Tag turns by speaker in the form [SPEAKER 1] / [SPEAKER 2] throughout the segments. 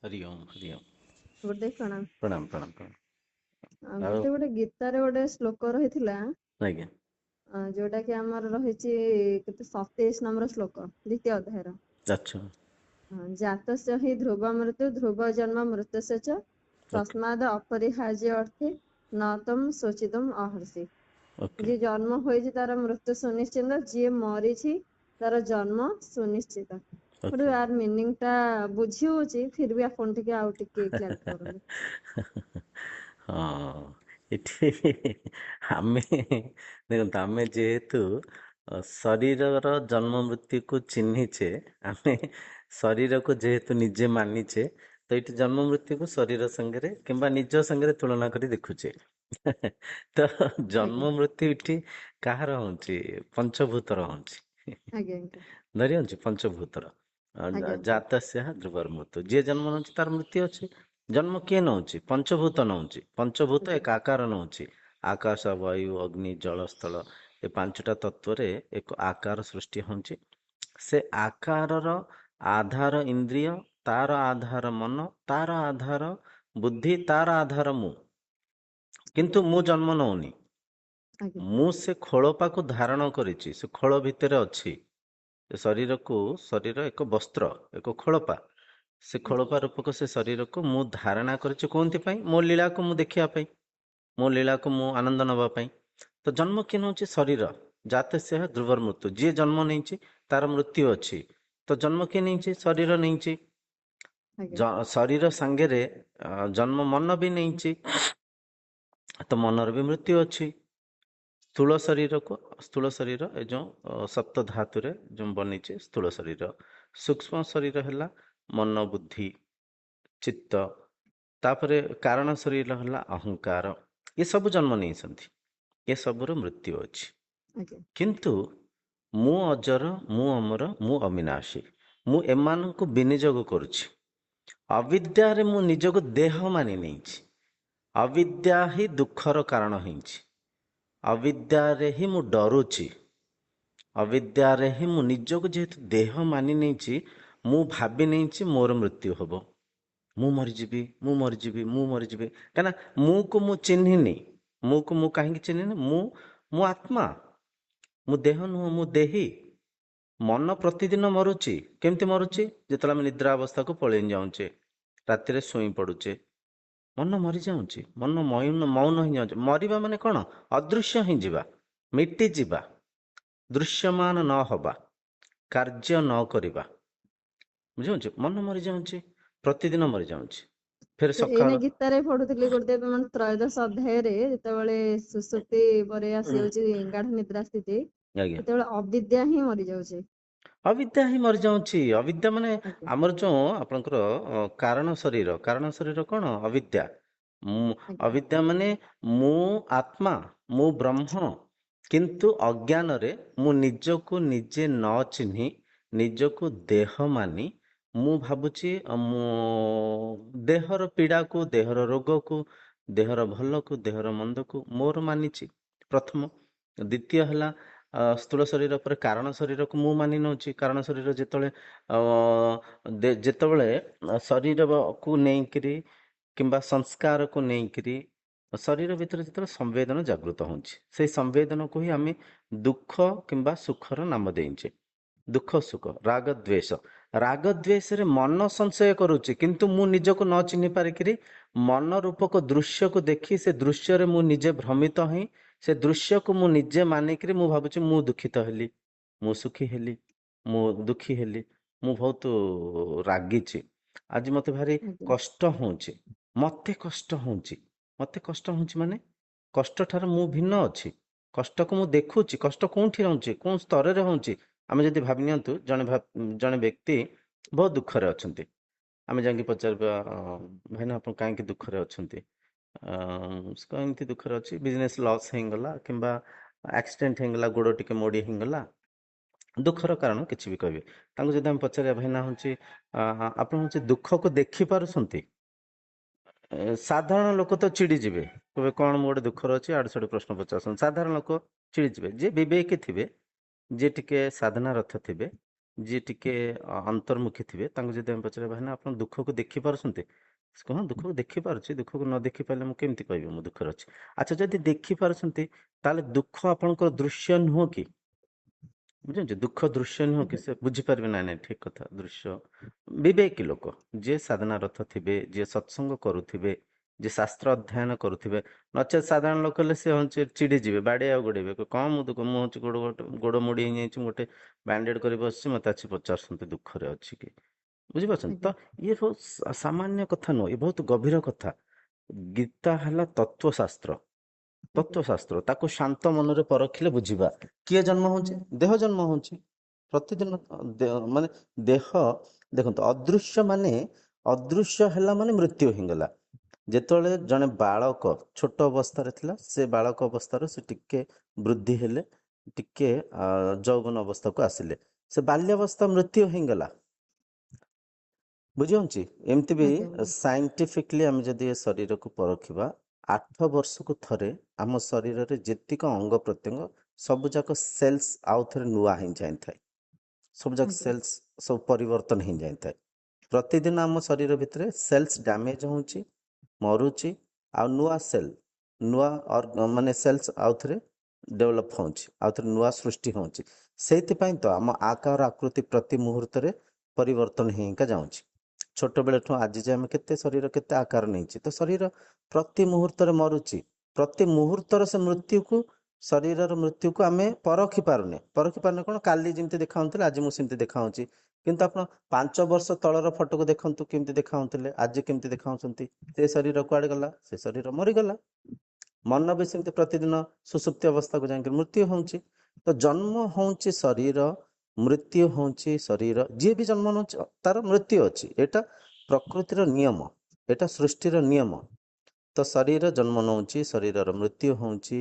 [SPEAKER 1] ହରି ଓମ୍ ହରି ଓମ୍।
[SPEAKER 2] ଗୋଟେ କଣ
[SPEAKER 1] ପ୍ରଣାମ ପ୍ରଣାମ ପ୍ରଣାମ। ଆଉ
[SPEAKER 2] ଗୋଟେ ଗୋଟେ ଗୀତାରେ ଗୋଟେ ଶ୍ଲୋକ ରହିଥିଲା,
[SPEAKER 1] ଆଜ୍ଞା
[SPEAKER 2] ଯୋଉଟା କି ଆମର ରହିଛି କେତେ 27 ନମ୍ବର ଶ୍ଲୋକ ଦ୍ୱିତୀୟ ଅଧ୍ୟାୟର।
[SPEAKER 1] ଆଚ୍ଛା
[SPEAKER 2] ଜାତସ୍ୟ ହି ଧ୍ରୁବ ମୃତ୍ୟୁ ଧ୍ରୁବ ଜନ୍ମ ମୃତ୍ୟୁସ୍ୟ च
[SPEAKER 1] ଓକେ
[SPEAKER 2] ତସ୍ମାଦ ଅପରିହାର୍ଯ୍ୟ ଅର୍ଥେ ନ ତମ୍ ଶୋଚିତୁମ୍ ଅହର୍ଷି।
[SPEAKER 1] ଓକେ
[SPEAKER 2] ଯିଏ ଜନ୍ମ ହୋଇଛି ତାର ମୃତ୍ୟୁ ସୁନିଶ୍ଚିତ, ଯିଏ ମରିଛି ତାର ଜନ୍ମ ସୁନିଶ୍ଚିତ। ଗୋଟେ
[SPEAKER 1] ଓକେ।
[SPEAKER 2] ୟାର ମିନିଂ ଟା ବୁଝି ହଉଛି, ଫିର ବି ଆପଣ ଟିକେ ଆଉ ଟିକେ କ୍ଲାରିଫି କରନ୍ତୁ।
[SPEAKER 1] ହଁ ଏଠି ଆମେ ଦେଖନ୍ତୁ, ଆମେ ଯେହେତୁ ଶରୀରର ଜନ୍ମ ମୃତ୍ୟୁକୁ ଚିହ୍ନିଛେ, ଆମେ ଶରୀରକୁ ଯେହେତୁ ନିଜେ ମାନିଛେ, ତ ଏଇଠି ଜନ୍ମ ମୃତ୍ୟୁକୁ ଶରୀର ସାଙ୍ଗରେ କିମ୍ବା ନିଜ ସାଙ୍ଗରେ ତୁଳନା କରି ଦେଖୁଛେ। ତ
[SPEAKER 2] ଆଜ୍ଞା
[SPEAKER 1] ଜନ୍ମ ମୃତ୍ୟୁ ଏଠି କାହାର ହଉଛି? ପଞ୍ଚଭୂତର ହଉଛି।
[SPEAKER 2] ଆଜ୍ଞା ଆଜ୍ଞା
[SPEAKER 1] ଧରି ହଉଛି ପଞ୍ଚଭୂତର।
[SPEAKER 2] ଆଜ୍ଞା
[SPEAKER 1] ଜାତସ୍ୟ ଧ୍ରୁବର ମୃତ୍ୟୁ, ଯିଏ ଜନ୍ମ ନେଉଛି ତାର ମୃତ୍ୟୁ ଅଛି। ଜନ୍ମ କିଏ ନଉଛି? ପଞ୍ଚଭୂତ ନଉଛି। ପଞ୍ଚଭୂତ
[SPEAKER 2] ଆଜ୍ଞା
[SPEAKER 1] ଏକ ଆକାର ନଉଛି। ଆକାଶ ବାୟୁ ଅଗ୍ନି ଜଳ ସ୍ଥଳ, ଏ ପାଞ୍ଚଟା ତତ୍ଵରେ ଏକ ଆକାର ସୃଷ୍ଟି ହଉଛି। ସେ ଆକାରର ଆଧାର ଇନ୍ଦ୍ରିୟ, ତାର ଆଧାର ମନ, ତାର ଆଧାର ବୁଦ୍ଧି, ତାର ଆଧାର ମୁଁ।
[SPEAKER 2] ଆଜ୍ଞା
[SPEAKER 1] କିନ୍ତୁ ମୁଁ ଜନ୍ମ ନଉନି।
[SPEAKER 2] ଆଜ୍ଞା
[SPEAKER 1] ମୁଁ ସେ ଖୋଳପାକୁ ଧାରଣ କରିଛି, ସେ ଖୋଳ ଭିତରେ ଅଛି। ଶରୀର ଏକ ବସ୍ତ୍ର, ଏକ ଖୋଳପା। ସେ
[SPEAKER 2] ଆଜ୍ଞା
[SPEAKER 1] ଖୋଳପା ରୂପକ ସେ ଶରୀରକୁ ମୁଁ ଧାରଣା କରିଛି କୋଉଥିପାଇଁ? ମୋ ଲୀଳାକୁ ମୁଁ ଦେଖିବା ପାଇଁ, ମୋ ଲୀଳାକୁ ମୁଁ ଆନନ୍ଦ ନେବା ପାଇଁ। ତ ଜନ୍ମ କିଏ ନେଉଛି? ଶରୀର। ଜାତସ୍ୟ ଧ୍ରୁବର ମୃତ୍ୟୁ, ଯିଏ ଜନ୍ମ ନେଇଛି ତାର ମୃତ୍ୟୁ ଅଛି। ତ ଜନ୍ମ କିଏ ନେଇଛି? ଶରୀର ନେଇଛି।
[SPEAKER 2] ଆଜ୍ଞା
[SPEAKER 1] ଶରୀର ସାଙ୍ଗରେ ଜନ୍ମ ମନ ବି ନେଇଛି, ତ ମନର ବି ମୃତ୍ୟୁ ଅଛି। ସ୍ଥୂଳ ଶରୀର ଏ ଯୋଉ ସପ୍ତ ଧାତୁରେ ଯୋଉ ବନିଛି ସ୍ଥୂଳ ଶରୀର। ସୂକ୍ଷ୍ମ ଶରୀର ହେଲା ମନ ବୁଦ୍ଧି ଚିତ୍ତ। ତାପରେ କାରଣ ଶରୀର ହେଲା ଅହଙ୍କାର। ଏ ସବୁ ଜନ୍ମ ନେଇଛନ୍ତି, ଏ ସବୁର ମୃତ୍ୟୁ ଅଛି।
[SPEAKER 2] ଆଜ୍ଞା
[SPEAKER 1] କିନ୍ତୁ ମୁଁ ଅଜର, ମୁଁ ଅମର, ମୁଁ ଅବିନାଶୀ। ମୁଁ ଏମାନଙ୍କୁ ବିନିଯୋଗ କରୁଛି। ଅବିଦ୍ୟାରେ ମୁଁ ନିଜକୁ ଦେହ ମାନି ନେଇଛି। ଅବିଦ୍ୟା ହିଁ ଦୁଃଖର କାରଣ ହେଇଛି। ଅବିଦ୍ୟାରେ ହିଁ ମୁଁ ଡରୁଛି। ଅବିଦ୍ୟାରେ ହିଁ ମୁଁ ନିଜକୁ ଯେହେତୁ ଦେହ ମାନି ନେଇଛି, ମୁଁ ଭାବି ନେଇଛି ମୋର ମୃତ୍ୟୁ ହବ। ମୁଁ ମରିଯିବି, ମୁଁ ମରିଯିବି, ମୁଁ ମରିଯିବି। କାହିଁକିନା ମୁଁ କୁ ମୁଁ ଚିହ୍ନିନି। ମୁଁ କୁ ମୁଁ କାହିଁକି ଚିହ୍ନିନି? ମୁଁ ଆତ୍ମା। ମୁଁ ଦେହ ନୁହଁ, ମୁଁ ଦେହି। ମନ ପ୍ରତିଦିନ ମରୁଛି। କେମିତି ମରୁଛି? ଯେତେବେଳେ ଆମେ ନିଦ୍ରା ଅବସ୍ଥାକୁ ପଳେଇ ଯାଉଛେ, ରାତିରେ ଶୋଇ ପଡୁଛେ, ମନ ମରିଯାଉଛି। ମନ ମୌନ ହେଇଯାଉଛି। ମରିବା ମାନେ କଣ? ଅଦୃଶ୍ୟ ହିଁ ଯିବା, ମିଟିଯିବା, ଦୃଶ୍ୟମାନ ନହବା, କାର୍ଯ୍ୟ ନ କରିବା। ବୁଝିପାରୁଛୁ? ମନ ମରିଯାଉଛି, ପ୍ରତିଦିନ ମରିଯାଉଛି। ଫେର
[SPEAKER 2] ତ ଏଇନେ
[SPEAKER 1] ସକାଳ
[SPEAKER 2] ଗୀତାରେ ପଢୁଥିଲି ଗୋଟେ ମାନେ ତ୍ରୟୋଦଶ ଅଧ୍ୟାୟରେ, ଯେତେବେଳେ ସୁଷୁପ୍ତି ପରେ ଆସିଯାଉଛି ଗାଢ ନିଦ୍ରା ସ୍ଥିତି,
[SPEAKER 1] ଆଜ୍ଞା,
[SPEAKER 2] ସେତେବେଳେ ଅବିଦ୍ୟା ହିଁ ମରିଯାଉଛି।
[SPEAKER 1] ଅବିଦ୍ୟା ହିଁ ମରିଯାଉଛି। ଅବିଦ୍ୟା ମାନେ
[SPEAKER 2] ଆଜ୍ଞା
[SPEAKER 1] ଆମର ଯୋଉ ଆପଣଙ୍କର କାରଣ ଶରୀର, କାରଣ ଶରୀର କଣ? ଅବିଦ୍ୟା।
[SPEAKER 2] ଆଜ୍ଞା
[SPEAKER 1] ଅବିଦ୍ୟା ମାନେ ମୁଁ ଆତ୍ମା, ମୁଁ ବ୍ରହ୍ମ। କିନ୍ତୁ ଅଜ୍ଞାନରେ ମୁଁ ନିଜକୁ ନିଜେ ନ ଚିହ୍ନି, ନିଜକୁ ଦେହ ମାନି ମୁଁ ଭାବୁଛି ମୁଁ ଦେହର ପୀଡାକୁ, ଦେହର ରୋଗକୁ, ଦେହର ଭଲକୁ, ଦେହର ମନ୍ଦକୁ ମୋର ମାନିଛି ପ୍ରଥମ। ଦ୍ଵିତୀୟ ହେଲା ସ୍ଥୂଳ ଶରୀର ପରେ କାରଣ ଶରୀରକୁ ମୁଁ ମାନି ନେଉଛି। କାରଣ ଶରୀର ଯେତେବେଳେ ଶରୀରକୁ ନେଇକିରି କିମ୍ବା ସଂସ୍କାରକୁ ନେଇକିରି ଶରୀର ଭିତରେ ଯେତେବେଳେ ସମ୍ବେଦନ ଜାଗୃତ ହଉଛି, ସେଇ ସମ୍ବେଦନକୁ ହିଁ ଆମେ ଦୁଃଖ କିମ୍ବା ସୁଖର ନାମ ଦେଇଛେ। ଦୁଃଖ ସୁଖ, ରାଗ ଦ୍వేଷ। ରାଗ ଦ୍వేଷରେ ମନ ସଂଶୟ କରୁଛି, କିନ୍ତୁ ମୁଁ ନିଜକୁ ନ ଚିହ୍ନି ପାରିକିରି ମନ ରୂପକ ଦୃଶ୍ୟକୁ ଦେଖି ସେ ଦୃଶ୍ୟରେ ମୁଁ ନିଜେ ଭ୍ରମିତ ହେଇ ସେ ଦୃଶ୍ୟକୁ ମୁଁ ନିଜେ ମାନିକିରି ମୁଁ ଭାବୁଛି ମୁଁ ଦୁଃଖିତ ହେଲି, ମୁଁ ସୁଖୀ ହେଲି, ମୁଁ ଦୁଃଖୀ ହେଲି, ମୁଁ ବହୁତ ରାଗିଛି, ଆଜି ମତେ ଭାରି
[SPEAKER 2] ଆଜ୍ଞା
[SPEAKER 1] କଷ୍ଟ ହଉଛି। ମତେ କଷ୍ଟ ହଉଛି, ମତେ କଷ୍ଟ ହଉଛି ମାନେ କଷ୍ଟ ଠାରୁ ମୁଁ ଭିନ୍ନ ଅଛି। କଷ୍ଟକୁ ମୁଁ ଦେଖୁଛି, କଷ୍ଟ କୋଉଠି ରହୁଛି, କୋଉ ସ୍ତରରେ ହଉଛି। ଆମେ ଯଦି ଭାବି ନିଅନ୍ତୁ, ଜଣେ ବ୍ୟକ୍ତି ବହୁତ ଦୁଃଖରେ ଅଛନ୍ତି। ଆମେ ଯାଇକି ପଚାରିବା, ଭାଇନା ଆପଣ କାହିଁକି ଦୁଃଖରେ ଅଛନ୍ତି? ଏମିତି ଦୁଃଖରେ ଅଛି, ବିଜନେସ୍ ଲସ୍ ହେଇଗଲା କିମ୍ବା ଆକ୍ସିଡେଣ୍ଟ ହେଇଗଲା, ଗୋଡ ଟିକେ ମୋଡି ହେଇଗଲା। ଦୁଃଖର କାରଣ କିଛି ବି କହିବେ। ତାଙ୍କୁ ଯଦି ଆମେ ପଚାରିବା, ଭାଇନା ହଉଛି ଆପଣ ହଉଛି ଦୁଃଖକୁ ଦେଖି ପାରୁଛନ୍ତି? ସାଧାରଣ ଲୋକ ତ ଚିଡି ଯିବେ, କହିବେ କଣ ମୁଁ ଗୋଟେ ଦୁଃଖର ଅଛି, ଆଡୁ ସାଡୁ ପ୍ରଶ୍ନ ପଚାରୁଛନ୍ତି। ସାଧାରଣ ଲୋକ ଚିଡି ଯିବେ। ଯିଏ ବିବେକୀ ଥିବେ, ଯିଏ ଟିକେ ସାଧନା ରଥ ଥିବେ, ଯିଏ ଟିକେ ଅନ୍ତର୍ମୁଖୀ ଥିବେ ତାଙ୍କୁ ଯଦି ଆମେ ପଚାରିବା ଭାଇନା ଆପଣ ଦୁଃଖକୁ ଦେଖିପାରୁଛନ୍ତି, ସେ କହିବେ, ହଁ ଦୁଃଖକୁ ଦେଖିପାରୁଛି, ଦୁଃଖକୁ ନ ଦେଖିପାରିଲେ ମୁଁ କେମିତି କହିବି ମୁଁ ଦୁଃଖରେ ଅଛି। ଆଚ୍ଛା ଯଦି ଦେଖିପାରୁଛନ୍ତି ତାହେଲେ ଦୁଃଖ ଆପଣଙ୍କର ଦୃଶ୍ୟ ନୁହଁ କି? ବୁଝୁଛନ୍ତି, ଦୁଃଖ ଦୃଶ୍ୟ ନୁହଁ କି?
[SPEAKER 2] ଆଜ୍ଞା
[SPEAKER 1] ସେ ବୁଝିପାରିବେ ନାଇଁ ନାଇଁ ଠିକ କଥା, ଦୃଶ୍ୟ। ବିବେକୀ ଲୋକ ଯିଏ ସାଧନାରତ ଥିବେ, ଯିଏ ସତ୍ସଙ୍ଗ କରୁଥିବେ, ଯିଏ ଶାସ୍ତ୍ର ଅଧ୍ୟୟନ କରୁଥିବେ, ନଚେତ୍ ସାଧାରଣ ଲୋକ ହେଲେ ସେ ହଉଛି ଚିଡ଼ି ଯିବେ, ବାଡେଇ ଗୋଡେଇବେ, କହିବେ, କଣ ମୁଁ ଦୁଃଖ, ମୁଁ ହଉଛି ଗୋଡ ମୋଡି ହେଇଯାଇଛି, ମୁଁ ଗୋଟେ ବ୍ୟାଣ୍ଡେଡ କରି ବସିଛି, ମତେ ଆସି ପଚାରୁଛନ୍ତି ଦୁଃଖରେ ଅଛି କି? ବୁଝିପାରୁଛନ୍ତି
[SPEAKER 2] ଆଜ୍ଞା
[SPEAKER 1] ତ? ଇଏ ବହୁତ ସାମାନ୍ୟ କଥା ନୁହଁ, ଏ ବହୁତ ଗଭୀର କଥା। ଗୀତା ହେଲା ତତ୍ଵଶାସ୍ତ୍ର।
[SPEAKER 2] ଆଜ୍ଞା
[SPEAKER 1] ତତ୍ଵଶାସ୍ତ୍ର ତାକୁ ଶାନ୍ତ ମନରେ ପରଖିଲେ ବୁଝିବା। କିଏ ଜନ୍ମ ହଉଛି? ଦେହ ଜନ୍ମ ହଉଛି ପ୍ରତିଦିନ। ମାନେ ଦେହ, ଦେଖନ୍ତୁ, ଅଦୃଶ୍ୟ ମାନେ, ଅଦୃଶ୍ୟ ହେଲା ମାନେ ମୃତ୍ୟୁ ହେଇଗଲା। ଯେତେବେଳେ ଜଣେ ବାଳକ ଛୋଟ ଅବସ୍ଥାରେ ଥିଲା, ସେ ବାଳକ ଅବସ୍ଥାରୁ ସେ ଟିକେ ବୃଦ୍ଧି ହେଲେ, ଟିକେ ଯୌବନ ଅବସ୍ଥାକୁ ଆସିଲେ, ସେ ବାଲ୍ୟାବସ୍ଥା ମୃତ୍ୟୁ ହେଇଗଲା। ବୁଝିହଉଛି? ଏମିତି ବି
[SPEAKER 2] ଆଜ୍ଞା ଆଜ୍ଞା
[SPEAKER 1] ସାଇଣ୍ଟିଫିକଲି ଆମେ ଯଦି ଏ ଶରୀରକୁ ପରଖିବା, 8 ବର୍ଷକୁ ଥରେ ଆମ ଶରୀରରେ ଯେତିକ ଅଙ୍ଗ ପ୍ରତ୍ୟଙ୍ଗ ସବୁ ଯାକ ସେଲ୍ସ ଆଉ ଥରେ ନୂଆ ହେଇଯାଇଥାଏ। ସବୁ ଯାକ
[SPEAKER 2] ଆଜ୍ଞା
[SPEAKER 1] ସେଲ୍ସ ସବୁ ପରିବର୍ତ୍ତନ ହେଇଯାଇଥାଏ। ପ୍ରତିଦିନ ଆମ ଶରୀର ଭିତରେ ସେଲ୍ସ ଡ୍ୟାମେଜ ହେଉଛି, ମରୁଛି, ଆଉ ନୂଆ ସେଲ୍, ନୂଆ ମାନେ ସେଲ୍ସ ଆଉଥରେ ଡେଭଲପ ହେଉଛି, ଆଉଥରେ ନୂଆ ସୃଷ୍ଟି ହେଉଛି। ସେଇଥିପାଇଁ ତ ଆମ ଆକାର ଆକୃତି ପ୍ରତି ମୁହୂର୍ତ୍ତରେ ପରିବର୍ତ୍ତନ ହେଇକା ଯାଉଛି। ଛୋଟବେଳଠୁ ଆଜି ଯେ ଆମେ କେତେ ଶରୀର କେତେ ଆକାର ନେଇଛି, ତ ଶରୀର ପ୍ରତି ମୁହୂର୍ତ୍ତରେ ମରୁଛି। ପ୍ରତି ମୁହୂର୍ତ୍ତର ସେ ମୃତ୍ୟୁକୁ, ଶରୀରର ମୃତ୍ୟୁକୁ ଆମେ ପରଖି ପାରୁନେ। ପରଖି ପାରୁନେ କଣ? କାଲି ଯେମିତି ଦେଖାଉଥିଲେ ଆଜି ମୁଁ ସେମିତି ଦେଖାଉଛି, କିନ୍ତୁ ଆପଣ 5 ବର୍ଷ ତଳର ଫଟୋକୁ ଦେଖନ୍ତୁ, କେମିତି ଦେଖାଉଥିଲେ, ଆଜି କେମିତି ଦେଖାଉଛନ୍ତି। ସେ ଶରୀର କୁଆଡେ ଗଲା? ସେ ଶରୀର ମରିଗଲା। ମନ ବି ସେମିତି ପ୍ରତିଦିନ ସୁଷୁପ୍ତି ଅବସ୍ଥାକୁ ଯାଇକି ମୃତ୍ୟୁ ହଉଛି। ତ ଜନ୍ମ ହଉଛି ଶରୀର, ମୃତ୍ୟୁ ହଉଛି ଶରୀର। ଯିଏ ବି ଜନ୍ମ ନଉଛି ତାର ମୃତ୍ୟୁ ଅଛି, ଏଟା ପ୍ରକୃତିର ନିୟମ, ଏଟା ସୃଷ୍ଟିର ନିୟମ। ତ ଶରୀର ଜନ୍ମ ନଉଛି, ଶରୀରର ମୃତ୍ୟୁ ହଉଛି,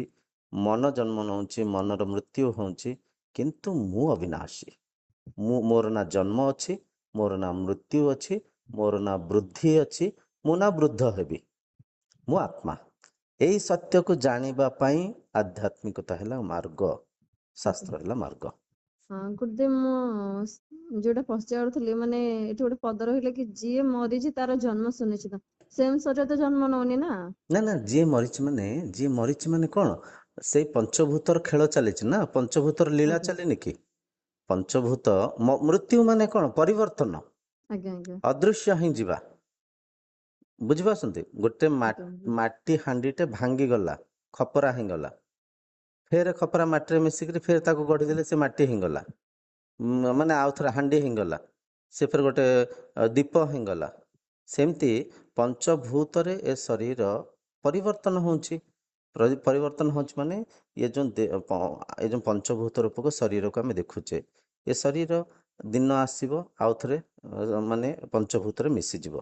[SPEAKER 1] ମନ ଜନ୍ମ ନଉଛି, ମନର ମୃତ୍ୟୁ ହଉଛି। କିନ୍ତୁ ମୁଁ ଅବିନାଶୀ। ମୋର ନା ଜନ୍ମ ଅଛି, ମୋର ନା ମୃତ୍ୟୁ ଅଛି, ମୋର ନା ବୃଦ୍ଧି ଅଛି, ମୁଁ ନା ବୃଦ୍ଧ ହେବି। ମୁଁ ଆତ୍ମା। ଏଇ ସତ୍ୟକୁ ଜାଣିବା ପାଇଁ ଆଧ୍ୟାତ୍ମିକତା ହେଲା ମାର୍ଗ,
[SPEAKER 2] ଆଜ୍ଞା।
[SPEAKER 1] ଶାସ୍ତ୍ର ହେଲା ମାର୍ଗ।
[SPEAKER 2] ହଁ ଗୁରୁଦେବ, ମୁଁ ଯୋଉଟା ପଚାରୁଥିଲି, ମାନେ ଏଠି ଗୋଟେ ପଦ ରହିଲା କି ଯିଏ ମରିଛି ତାର ଜନ୍ମ ସୁନିଶ୍ଚିତ। ସେମ୍ ଶରୀର ତ ଜନ୍ମ ନଉନି ନା।
[SPEAKER 1] ନା ନା, ଯିଏ ମରିଛି ମାନେ, ଯିଏ ମରିଛି ମାନେ କଣ? ସେଇ ପଞ୍ଚଭୂତର ଖେଳ ଚାଲିଛି ନା, ପଞ୍ଚଭୂତର ଲୀଳା
[SPEAKER 2] ଆଜ୍ଞା
[SPEAKER 1] ଚାଲିନି କି? ପଞ୍ଚଭୂତ ମୃତ୍ୟୁ ମାନେ କଣ? ପରିବର୍ତ୍ତନ,
[SPEAKER 2] ଆଜ୍ଞା ଆଜ୍ଞା
[SPEAKER 1] ଅଦୃଶ୍ୟ ହିଁ ଯିବା। ବୁଝିପାରୁଛନ୍ତି? ଗୋଟେ
[SPEAKER 2] ଆଜ୍ଞା ଆଜ୍ଞା
[SPEAKER 1] ମାଟି ହାଣ୍ଡିଟେ ଭାଙ୍ଗିଗଲା, ଖପରା ହେଇଗଲା, ଫେର ଖପରା ମାଟିରେ ମିଶିକିରି ଫେର ତାକୁ ଗଢିଦେଲେ, ସେ ମାଟି ହେଇଗଲା। ମାନେ ଆଉ ଥରେ ହାଣ୍ଡି ହେଇଗଲା, ସେ ଫେର ଗୋଟେ ଦୀପ ହେଇଗଲା। ସେମିତି ପଞ୍ଚଭୂତରେ ଏ ଶରୀର ପରିବର୍ତ୍ତନ ହଉଛି। ପରିବର୍ତ୍ତନ ହଉଛି ମାନେ ଏ ଯୋଉ ପଞ୍ଚଭୂତ ରୂପକ ଶରୀରକୁ ଆମେ ଦେଖୁଛେ, ଏ ଶରୀର ଦିନ ଆସିବ ଆଉ ଥରେ ମାନେ ପଞ୍ଚଭୂତରେ ମିଶିଯିବ,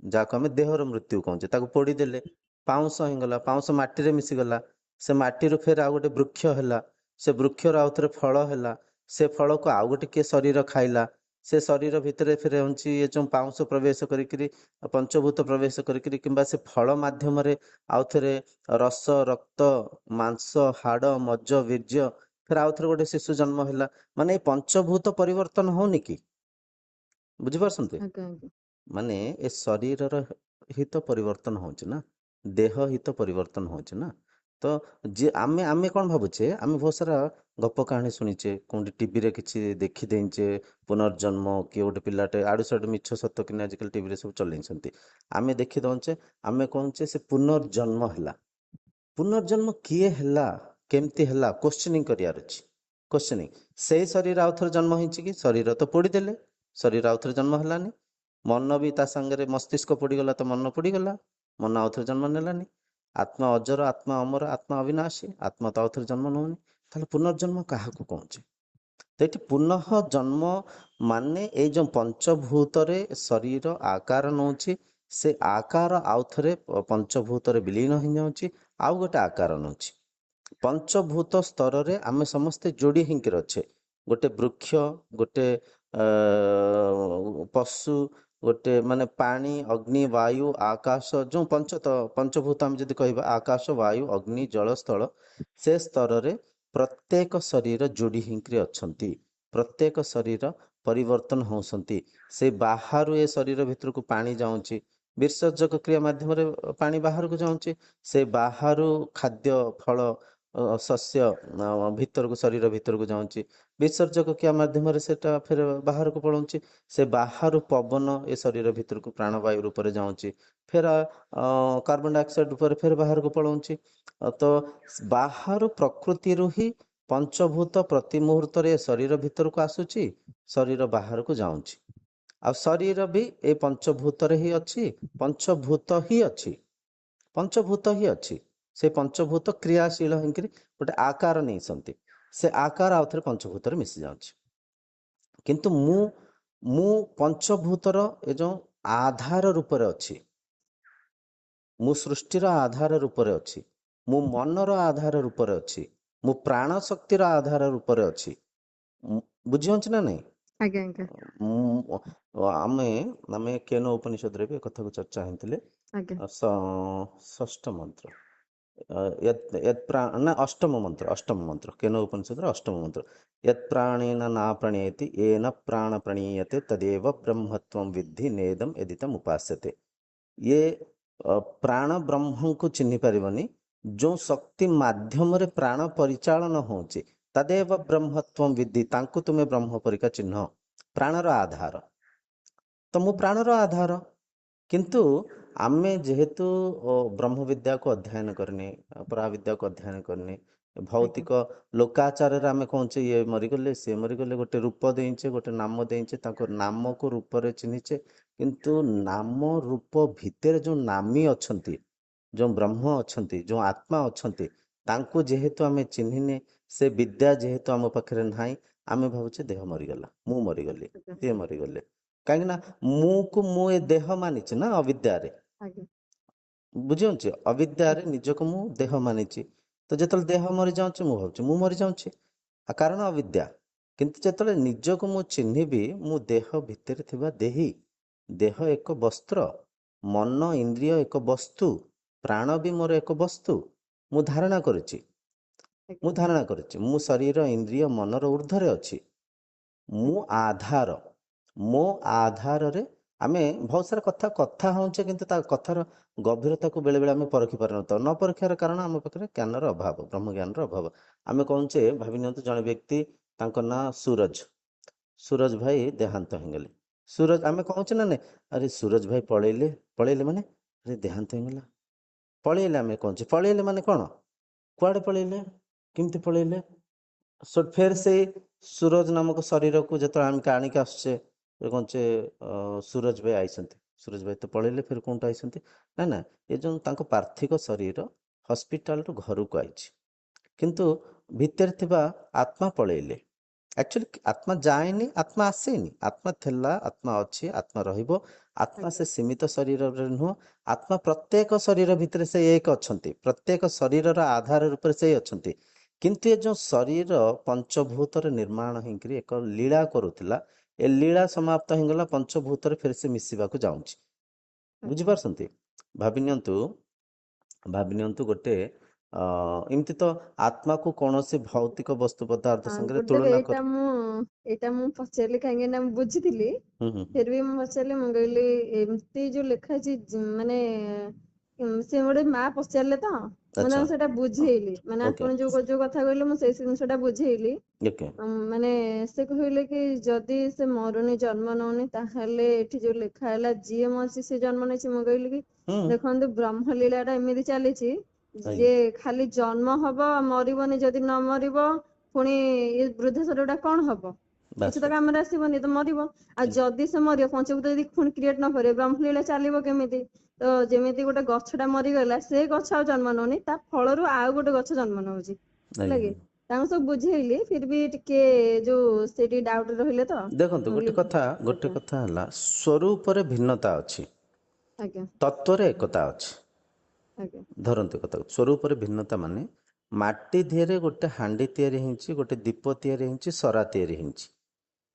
[SPEAKER 1] ଯାହାକୁ ଆମେ ଦେହର ମୃତ୍ୟୁ କହୁଛେ। ତାକୁ ପୋଡିଦେଲେ ପାଉଁଶ ହେଇଗଲା, ପାଉଁଶ ମାଟିରେ ମିଶିଗଲା, ସେ ମାଟିରୁ ଫେର ଆଉ ଗୋଟେ ବୃକ୍ଷ ହେଲା, ସେ ବୃକ୍ଷର ଆଉ ଥରେ ଫଳ ହେଲା, ସେ ଫଳକୁ ଆଉ ଗୋଟେ କିଏ ଶରୀର ଖାଇଲା, ସେ ଶରୀର ଭିତରେ ଫେର ହଉଛି ଏ ଯୋଉ ପାଉଁଶ ପ୍ରବେଶ କରିକିରି, ପଞ୍ଚଭୂତ ପ୍ରବେଶ କରିକିରି, କିମ୍ବା ସେ ଫଳ ମାଧ୍ୟମରେ ଆଉ ଥରେ ରସ, ରକ୍ତ, ମାଂସ, ହାଡ, ମଜ୍ଜ, ବୀର୍ଯ୍ୟ, ଫେର ଆଉ ଥରେ ଗୋଟେ ଶିଶୁ ଜନ୍ମ ହେଲା। ମାନେ ଏଇ ପଞ୍ଚଭୂତ ପରିବର୍ତ୍ତନ ହଉନି କି? ବୁଝିପାରୁଛନ୍ତି?
[SPEAKER 2] ଆଜ୍ଞା ଆଜ୍ଞା
[SPEAKER 1] ମାନେ ଏ ଶରୀରର ହିତ ପରିବର୍ତ୍ତନ ହଉଛି ନା, ଦେହ ହିତ ପରିବର୍ତ୍ତନ ହଉଛି ନା। ତ ଯିଏ ଆମେ କଣ ଭାବୁଛେ, ଆମେ ବହୁତ ସାରା ଗପ କାହାଣୀ ଶୁଣିଛେ, କୋଉଠି ଟିଭିରେ କିଛି ଦେଖିଦେଇଛେ, ପୁନର୍ଜନ୍ମ, କିଏ ଗୋଟେ ପିଲାଟେ ଆଡୁ ସାଡୁ ମିଛ ସତ କିନା ଆଜିକାଲି ଟିଭିରେ ସବୁ ଚଲେଇଛନ୍ତି, ଆମେ ଦେଖି ଦଉଛେ, ଆମେ କହୁଛେ ସେ ପୁନର୍ଜନ୍ମ ହେଲା। ପୁନର୍ଜନ୍ମ କିଏ ହେଲା, କେମିତି ହେଲା, କୋଶ୍ଚିନିଂ କରିବାର ଅଛି। କୋଶ୍ଚିନିଂ, ସେଇ ଶରୀର ଆଉ ଥରେ ଜନ୍ମ ହେଇଛି କି? ଶରୀର ତ ପୋଡିଦେଲେ, ଶରୀର ଆଉ ଥରେ ଜନ୍ମ ହେଲାନି। ମନ ବି ତା ସାଙ୍ଗରେ, ମସ୍ତିଷ୍କ ପୋଡିଗଲା ତ ମନ ପୋଡିଗଲା, ମନ ଆଉ ଥରେ ଜନ୍ମ ନେଲାନି। ଆତ୍ମା ଅଜର, ଆତ୍ମା ଅମର, ଆତ୍ମା ଅବିନାଶୀ, ଆତ୍ମା ତ ଆଉ ଥରେ ଜନ୍ମ ନଉନି। ତାହଲେ ପୁନର୍ଜନ୍ମ କାହାକୁ କହୁଛେ? ତ ଏଠି ପୁନଃ ଜନ୍ମ ମାନେ ଏଇ ଯୋଉ ପଞ୍ଚଭୂତରେ ଶରୀର ଆକାର ନଉଛି, ସେ ଆକାର ଆଉ ଥରେ ପଞ୍ଚଭୂତରେ ବିଲୀନ ହେଇଯାଉଛି, ଆଉ ଗୋଟେ ଆକାର ନଉଛି। ପଞ୍ଚଭୂତ ସ୍ତରରେ ଆମେ ସମସ୍ତେ ଯୋଡି ହେଇକି ଅଛେ। ଗୋଟେ ବୃକ୍ଷ, ଗୋଟେ ପଶୁ, ଗୋଟେ ମାନେ ପାଣି, ଅଗ୍ନି, ବାୟୁ, ଆକାଶ, ଯୋଉ ପଞ୍ଚଭୂତ ଆମେ ଯଦି କହିବା, ଆକାଶ, ବାୟୁ, ଅଗ୍ନି, ଜଳ, ସ୍ଥଳ, ସେ ସ୍ତରରେ ପ୍ରତ୍ୟେକ ଶରୀର ଯୋଡି ହେଇକରି ଅଛନ୍ତି। ପ୍ରତ୍ୟେକ ଶରୀର ପରିବର୍ତ୍ତନ ହଉଛନ୍ତି। ସେ ବାହାରୁ ଏ ଶରୀର ଭିତରକୁ ପାଣି ଯାଉଛି, ବିସର୍ଜକ କ୍ରିୟା ମାଧ୍ୟମରେ ପାଣି ବାହାରକୁ ଯାଉଛି। ସେ ବାହାରୁ ଖାଦ୍ୟ, ଫଳ, ଶସ୍ୟ ଭିତରକୁ, ଶରୀର ଭିତରକୁ ଯାଉଛି। ବିସର୍ଜକ କ୍ରିୟା ମାଧ୍ୟମରେ ସେଟା ଫେର ବାହାରକୁ ପଳାଉଛି। ସେ ବାହାରୁ ପବନ ଏ ଶରୀର ଭିତରକୁ ପ୍ରାଣବାୟୁ ରୂପରେ ଯାଉଛି, ଫେର କାର୍ବନ ଡାଇଅକ୍ସାଇଡ ରୂପରେ ଫେର ବାହାରକୁ ପଳାଉଛି। ତ ବାହାରୁ ପ୍ରକୃତିରୁ ହିଁ ପଞ୍ଚଭୂତ ପ୍ରତି ମୁହୂର୍ତ୍ତରେ ଏ ଶରୀର ଭିତରକୁ ଆସୁଛି, ଶରୀର ବାହାରକୁ ଯାଉଛି। ଆଉ ଶରୀର ବି ଏ ପଞ୍ଚଭୂତରେ ହିଁ ଅଛି, ପଞ୍ଚଭୂତ ହିଁ ଅଛି, ପଞ୍ଚଭୂତ ହିଁ ଅଛି। ସେ ପଞ୍ଚଭୂତ କ୍ରିୟାଶୀଳ ହେଇକିରି ଗୋଟେ ଆକାର ନେଇଛନ୍ତି, ସେ ଆକାର ଆଉ ଥରେ ପଞ୍ଚଭୂତରେ ମିଶି ଯାଉଛି। କିନ୍ତୁ ମୁଁ ପଞ୍ଚଭୂତର ଏ ଯେଉଁ ଆଧାର ରୂପରେ ଅଛି, ମୁଁ ସୃଷ୍ଟିର ଆଧାର ରୂପରେ ଅଛି, ମୁଁ ମନର ଆଧାର ରୂପରେ ଅଛି, ମୁଁ ପ୍ରାଣ ଶକ୍ତିର ଆଧାର ରୂପରେ ଅଛି। ବୁଝିହଉଛି ନା ନାଇଁ?
[SPEAKER 2] ଆଜ୍ଞା ଆଜ୍ଞା
[SPEAKER 1] ଆମେ ଆମେ କେନ ଉପନିଷଦରେ ବି ଏ କଥାକୁ ଚର୍ଚ୍ଚା ହେଇଥିଲେ।
[SPEAKER 2] ଆଜ୍ଞା
[SPEAKER 1] ଷଷ୍ଠ ମନ୍ତ୍ର, ନା ଅଷ୍ଟମ ମନ୍ତ୍ର କେନ ଉପନିଷଦର ଅଷ୍ଟମ ମନ୍ତ୍ର, ୟତ୍ ପ୍ରାଣେନ ନା ପ୍रणयति येन प्राण प्रणीयते तदेव ब्रह्मत्वं विद्धि नेदम एदितम उपास्यते। ये ପ୍ରାଣ ବ୍ରହ୍ମଙ୍କୁ ଚିହ୍ନି ପାରିବନି, ଯେଉଁ ଶକ୍ତି ମାଧ୍ୟମରେ ପ୍ରାଣ ପରିଚାଳନ ହଉଛି, ତଦେବ ବ୍ରହ୍ମତ୍ୱଂ ବିଦ୍ଧି, ତାଙ୍କୁ ତୁମେ ବ୍ରହ୍ମ ପରିକା ଚିହ୍ନ। ପ୍ରାଣର ଆଧାର, ତ ମୁଁ ପ୍ରାଣର ଆଧାର। କିନ୍ତୁ ଆମେ ଯେହେତୁ ବ୍ରହ୍ମ ବିଦ୍ୟାକୁ ଅଧ୍ୟୟନ କରିନେ, ପରାବିଦ୍ୟାକୁ ଅଧ୍ୟୟନ କରିନେ,
[SPEAKER 2] ଆଜ୍ଞା
[SPEAKER 1] ଭୌତିକ ଲୋକାଚାରରେ ଆମେ କହୁଛେ ଇଏ ମରିଗଲେ, ସିଏ ମରିଗଲେ, ଗୋଟେ ରୂପ ଦେଇଛେ, ଗୋଟେ ନାମ ଦେଇଛେ, ତାଙ୍କ ନାମକୁ ରୂପରେ ଚିହ୍ନିଛେ। କିନ୍ତୁ ନାମ ରୂପ ଭିତରେ ଯେଉଁ ନାମୀ ଅଛନ୍ତି, ଯେଉଁ ବ୍ରହ୍ମ ଅଛନ୍ତି, ଯେଉଁ ଆତ୍ମା ଅଛନ୍ତି, ତାଙ୍କୁ ଯେହେତୁ ଆମେ ଚିହ୍ନିନେ, ସେ ବିଦ୍ୟା ଯେହେତୁ ଆମ ପାଖରେ ନାହିଁ, ଆମେ ଭାବୁଛେ ଦେହ ମରିଗଲା, ମୁଁ ମରିଗଲି,
[SPEAKER 2] ଆଜ୍ଞା
[SPEAKER 1] ସିଏ ମରିଗଲେ। କାହିଁକି ନା ମୁଁ ଏ ଦେହ ମାନିଛି ନା ଅବିଦ୍ୟାରେ।
[SPEAKER 2] ଆଜ୍ଞା
[SPEAKER 1] ବୁଝିପାରୁଛି? ଅବିଦ୍ୟାରେ
[SPEAKER 2] ଆଜ୍ଞା
[SPEAKER 1] ନିଜକୁ ମୁଁ ଦେହ ମାନିଛି। ତ ଯେତେବେଳେ ଦେହ ମରିଯାଉଛି, ମୁଁ ଭାବୁଛି ମୁଁ ମରିଯାଉଛି, କାରଣ ଅବିଦ୍ୟା। କିନ୍ତୁ ଯେତେବେଳେ ନିଜକୁ ମୁଁ ଚିହ୍ନିବି, ମୁଁ ଦେହ ଭିତରେ ଥିବା ଦେହୀ, ଦେହ ଏକ ବସ୍ତ୍ର, ମନ ଇନ୍ଦ୍ରିୟ ଏକ ବସ୍ତୁ, ପ୍ରାଣ ବି ମୋର ଏକ ବସ୍ତୁ। ମୁଁ ଧାରଣା କରିଛି, ମୁଁ ଶରୀର ଇନ୍ଦ୍ରିୟ ମନର ଉର୍ଦ୍ଧ୍ୱରେ ଅଛି। ମୁଁ ଆଧାର, ମୋ ଆଧାରରେ ଆମେ ବହୁତ ସାରା କଥା ହଉଛେ, କିନ୍ତୁ ତା କଥାର ଗଭୀରତାକୁ ବେଳେବେଳେ ଆମେ ପରଖି ପାରିନଥାଉ। ନ ପରଖିବାର କାରଣ ଆମ ପାଖରେ ଜ୍ଞାନର ଅଭାବ, ବ୍ରହ୍ମ ଜ୍ଞାନର ଅଭାବ। ଆମେ କହୁଛେ, ଭାବି ନିଅନ୍ତୁ ଜଣେ ବ୍ୟକ୍ତି, ତାଙ୍କ ନାଁ ସୁରଜ ଭାଇ ଦେହାନ୍ତ ହେଇଗଲେ। ଆମେ କହୁଛେ ନା ନାଇଁ, ଆରେ ସୁରଜ ଭାଇ ପଳେଇଲେ ମାନେ ଆରେ ଦେହାନ୍ତ ହେଇଗଲା। ପଳେଇଲେ, ଆମେ କହୁଛେ ପଳେଇଲେ ମାନେ କ'ଣ? କୁଆଡ଼େ ପଳେଇଲେ, କେମିତି ପଳେଇଲେ? ଫେର ସେଇ ସୁରଜ ନାମକ ଶରୀରକୁ ଯେତେବେଳେ ଆମେ ଆଣିକି ଆସୁଛେ, କହୁଛେ ସୁରଜ ଭାଇ ଆଇଛନ୍ତି, ସୁରଜ ଭାଇ ତ ପଳେଇଲେ, ଫେର କୋଉଠୁ ଆଇଛନ୍ତି? ନା, ଏ ଯେଉଁ ତାଙ୍କ ପାର୍ଥିବ ଶରୀର ହସ୍ପିଟାଲରୁ ଘରକୁ ଆଇଛି, କିନ୍ତୁ ଭିତରେ ଥିବା ଆତ୍ମା ପଳେଇଲେ। ଆକ୍ଚୁଆଲି ଆତ୍ମା ଯାଏନି, ଆତ୍ମା ଆସେନି। ଆତ୍ମା ଥିଲା, ଆତ୍ମା ଅଛି, ଆତ୍ମା ରହିବ। ଆତ୍ମା ସେ ସୀମିତ ଶରୀରରେ ନୁହଁ, ଆତ୍ମା ପ୍ରତ୍ୟେକ ଶରୀର ଭିତରେ ସେ ଏକ ଅଛନ୍ତି, ପ୍ରତ୍ୟେକ ଶରୀରର ଆଧାର ରୂପରେ ସେ ଅଛନ୍ତି। କିନ୍ତୁ ଏ ଯେଉଁ ଶରୀର ପଞ୍ଚଭୂତରେ ନିର୍ମାଣ ହେଇକରି ଏକ ଲୀଳା କରୁଥିଲା, ଏ ଲୀଳା ସମାପ୍ତ ହେଇଗଲା, ପଞ୍ଚଭୂତରେ ଫେର ସେ ମିଶିବାକୁ ଯାଉଛି। ବୁଝିପାରୁଛନ୍ତି? ଭାବି ନିଅନ୍ତୁ ଗୋଟେ ଏମିତି ତ ଆତ୍ମାକୁ କୌଣସି ଭୌତିକ ବସ୍ତୁ ପଦାର୍ଥ ସାଙ୍ଗରେ
[SPEAKER 2] ଗୁରୁଦେବ,
[SPEAKER 1] ତୁଳନା
[SPEAKER 2] ଏଇଟା ମୁଁ ପଚାରିଲି କାହିଁକି ନା ମୁଁ ବୁଝିଥିଲି,
[SPEAKER 1] ହୁଁ।
[SPEAKER 2] ଫିର ବି ମୁଁ ପଚାରିଲି, ମୁଁ କହିଲି ଏମିତି ଯୋଉ ଲେଖା ଅଛି, ମାନେ ସେ ଗୋଟେ ମା ପଚାରିଲେ ତ, ମୁଁ
[SPEAKER 1] ଆଚ୍ଛା,
[SPEAKER 2] ତାଙ୍କୁ ସେଟା ବୁଝେଇଲି, ମାନେ
[SPEAKER 1] ଓକେ,
[SPEAKER 2] ଆପଣ ଯୋଉ କଥା କହିଲେ, ମୁଁ ସେଇ ଜିନିଷଟା ବୁଝେଇଲି।
[SPEAKER 1] ଓକେ,
[SPEAKER 2] ମାନେ ସେ କହିଲେ କି ଯଦି ସେ ମରୁନି, ଜନ୍ମ ନଉନି, ତାହେଲେ ଏଠି ଯୋଉ ଲେଖା ହେଲା ଯିଏ ମରିଛି ସେ ଜନ୍ମ ନେଇଛି। ମୁଁ କହିଲି କି
[SPEAKER 1] ହୁଁ,
[SPEAKER 2] ଦେଖନ୍ତୁ, ବ୍ରହ୍ମ ଲୀଳା ଟା ଏମିତି ଚାଲିଛି
[SPEAKER 1] ଆଜ୍ଞା,
[SPEAKER 2] ଯେ ଖାଲି ଜନ୍ମ ହବ, ମରିବନି। ଯଦି ନ ମରିବ, ପୁଣି ଏ ବୃଦ୍ଧ ଶରୀରଟା କ'ଣ ହବ? କିଛି
[SPEAKER 1] ବାସ୍
[SPEAKER 2] ତ
[SPEAKER 1] ବାସ୍,
[SPEAKER 2] କାମରେ ଆସିବନି, ତ ମରିବ। ଆଉ ଯଦି ସେ ମରିବ, ପଞ୍ଚଭୂତ ଯଦି ପୁଣି କ୍ରିଏଟ ନ କରିବ, ବ୍ରହ୍ମଲୀଳା ଚାଲିବ କେମିତି? ତ ଯେମିତି ଗୋଟେ ଗଛଟା ମରିଗଲା, ସେ ଗଛ ଆଉ ଜନ୍ମ ନଉନି, ତା ଫଳରୁ ଆଉ ଗୋଟେ ଗଛ ଜନ୍ମ ନଉଛି, ହେଲା
[SPEAKER 1] ଆଜ୍ଞା।
[SPEAKER 2] କି? ତାଙ୍କୁ ସବୁ ବୁଝେଇଲି, ଫିର ବି ଟିକେ ଯୋଉ ସେଠି ଡାଉଟ ରହିଲେ ତ।
[SPEAKER 1] ଦେଖନ୍ତୁ,
[SPEAKER 2] ମୁଁ
[SPEAKER 1] ଗୋଟେ
[SPEAKER 2] କହିଲି
[SPEAKER 1] କଥା
[SPEAKER 2] ଆଜ୍ଞା
[SPEAKER 1] ହେଲା, ସ୍ୱରୂପରେ ଭିନ୍ନତା ଅଛି,
[SPEAKER 2] ଆଜ୍ଞା
[SPEAKER 1] ତତ୍ଵରେ ଏକତା ଅଛି।
[SPEAKER 2] ଆଜ୍ଞା
[SPEAKER 1] ଧରନ୍ତୁ କଥାକୁ, ସ୍ୱରୂପରେ ଭିନ୍ନତା ମାନେ ମାଟି ଦିହରେ ଗୋଟେ ହାଣ୍ଡି ତିଆରି ହେଇଛି, ଗୋଟେ ଦୀପ ତିଆରି ହେଇଛି, ସରା ତିଆରି ହେଇଛି।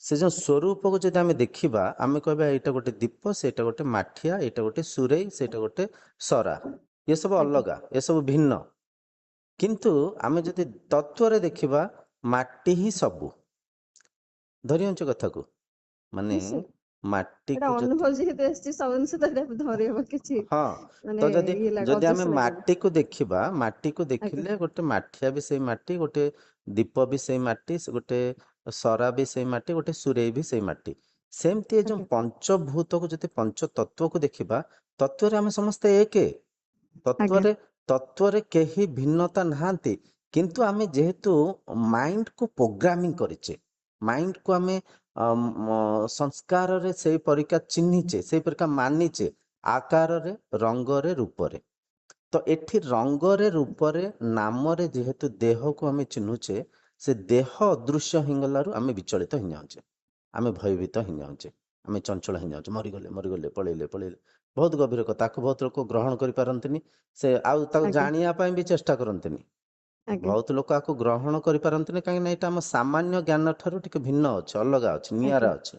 [SPEAKER 1] ସେ ଯେଉଁ ସ୍ୱରୂପକୁ ଯଦି ଆମେ ଦେଖିବା, ଆମେ କହିବା ଏଇଟା ଗୋଟେ ଦୀପ, ସେଇଟା ଗୋଟେ ମାଠିଆ, ଏଇଟା ଗୋଟେ ସୁରେଇ, ସେଇଟା ଗୋଟେ ସରା। ଏସବୁ
[SPEAKER 2] ଆଜ୍ଞା
[SPEAKER 1] ଅଲଗା, ଏସବୁ ଭିନ୍ନ। କିନ୍ତୁ ଆମେ ଯଦି ତତ୍ଵରେ ଦେଖିବା, ମାଟି ହିଁ ସବୁ। ଧରିଅଛୁ କଥାକୁ, ମାନେ
[SPEAKER 2] ନିଶ୍ଚିତ ଏଟା
[SPEAKER 1] ମାଟିକୁ ଯଦି
[SPEAKER 2] ଅନୁଭବ ଯେହେତୁ ଆସିଛି ସବୁ ଜିନିଷ ତ ଏଟା ଧରି ହବ କିଛି
[SPEAKER 1] ହଁ
[SPEAKER 2] ମାନେ
[SPEAKER 1] ତ ଯଦି
[SPEAKER 2] ଇଏ ଲାଗେ
[SPEAKER 1] ଯଦି ଆମେ
[SPEAKER 2] ଅଜସ୍ର ଲାଗିବ।
[SPEAKER 1] ମାଟିକୁ ଦେଖିବା, ମାଟିକୁ
[SPEAKER 2] ଆଜ୍ଞା
[SPEAKER 1] ଦେଖିଲେ ଗୋଟେ ମାଠିଆ ବି ସେଇ ମାଟି, ଗୋଟେ ଦୀପ ବି ସେଇ ମାଟି, ଗୋଟେ ସରା ବି ସେଇ ମାଟି, ଗୋଟେ ସୁରେଇ ବି ସେଇ ମାଟି। ସେମିତି ଏ ଯୋଉ
[SPEAKER 2] ଆଜ୍ଞା
[SPEAKER 1] ପଞ୍ଚଭୂତକୁ ଯଦି ପଞ୍ଚ ତତ୍ଵକୁ ଦେଖିବା, ତତ୍ଵରେ ଆମେ ସମସ୍ତେ ଏକେ।
[SPEAKER 2] ଆଜ୍ଞା
[SPEAKER 1] ତତ୍ଵରେ କେହି ଭିନ୍ନତା ନାହାନ୍ତି। କିନ୍ତୁ ଆମେ ଯେହେତୁ ମାଇଣ୍ଡକୁ ପ୍ରୋଗ୍ରାମିଂ କରିଛେ, ମାଇଣ୍ଡକୁ ଆମେ ସଂସ୍କାରରେ ସେଇ ପରିକା ଚିହ୍ନିଛେ, ସେଇ ପରିକା ମାନିଛେ, ଆକାରରେ, ରଙ୍ଗରେ, ରୂପରେ। ତ ଏଠି ରଙ୍ଗରେ, ରୂପରେ, ନାମରେ ଯେହେତୁ ଦେହକୁ ଆମେ ଚିହ୍ନୁଛେ, ସେ ଦେହ ଅଦୃଶ୍ୟ ହେଇଗଲାରୁ ଆମେ ବିଚଳିତ ହେଇଯାଉଛେ, ଆମେ ଭୟଭୀତ ହେଇଯାଉଛେ, ଆମେ ଚଞ୍ଚଳ ହେଇଯାଉଛେ, ମରିଗଲେ ମରିଗଲେ, ପଳେଇଲେ ପଳେଇଲେ। ବହୁତ ଗଭୀର କଥା, ତାକୁ ବହୁତ ଲୋକ ଗ୍ରହଣ କରିପାରନ୍ତିନି, ସେ ଆଉ ତାକୁ
[SPEAKER 2] ଆଜ୍ଞା
[SPEAKER 1] ଜାଣିବା ପାଇଁ ବି ଚେଷ୍ଟା କରନ୍ତିନି।
[SPEAKER 2] ଆଜ୍ଞା
[SPEAKER 1] ବହୁତ ଲୋକ ଆକୁ ଗ୍ରହଣ କରିପାରନ୍ତିନି, କାହିଁକି ନା ଏଇଟା ଆମ ସାମାନ୍ୟ ଜ୍ଞାନ ଠାରୁ ଟିକେ ଭିନ୍ନ ଅଛି, ଅଲଗା ଅଛି, ନିଆରା
[SPEAKER 2] ଆଜ୍ଞା
[SPEAKER 1] ଅଛି।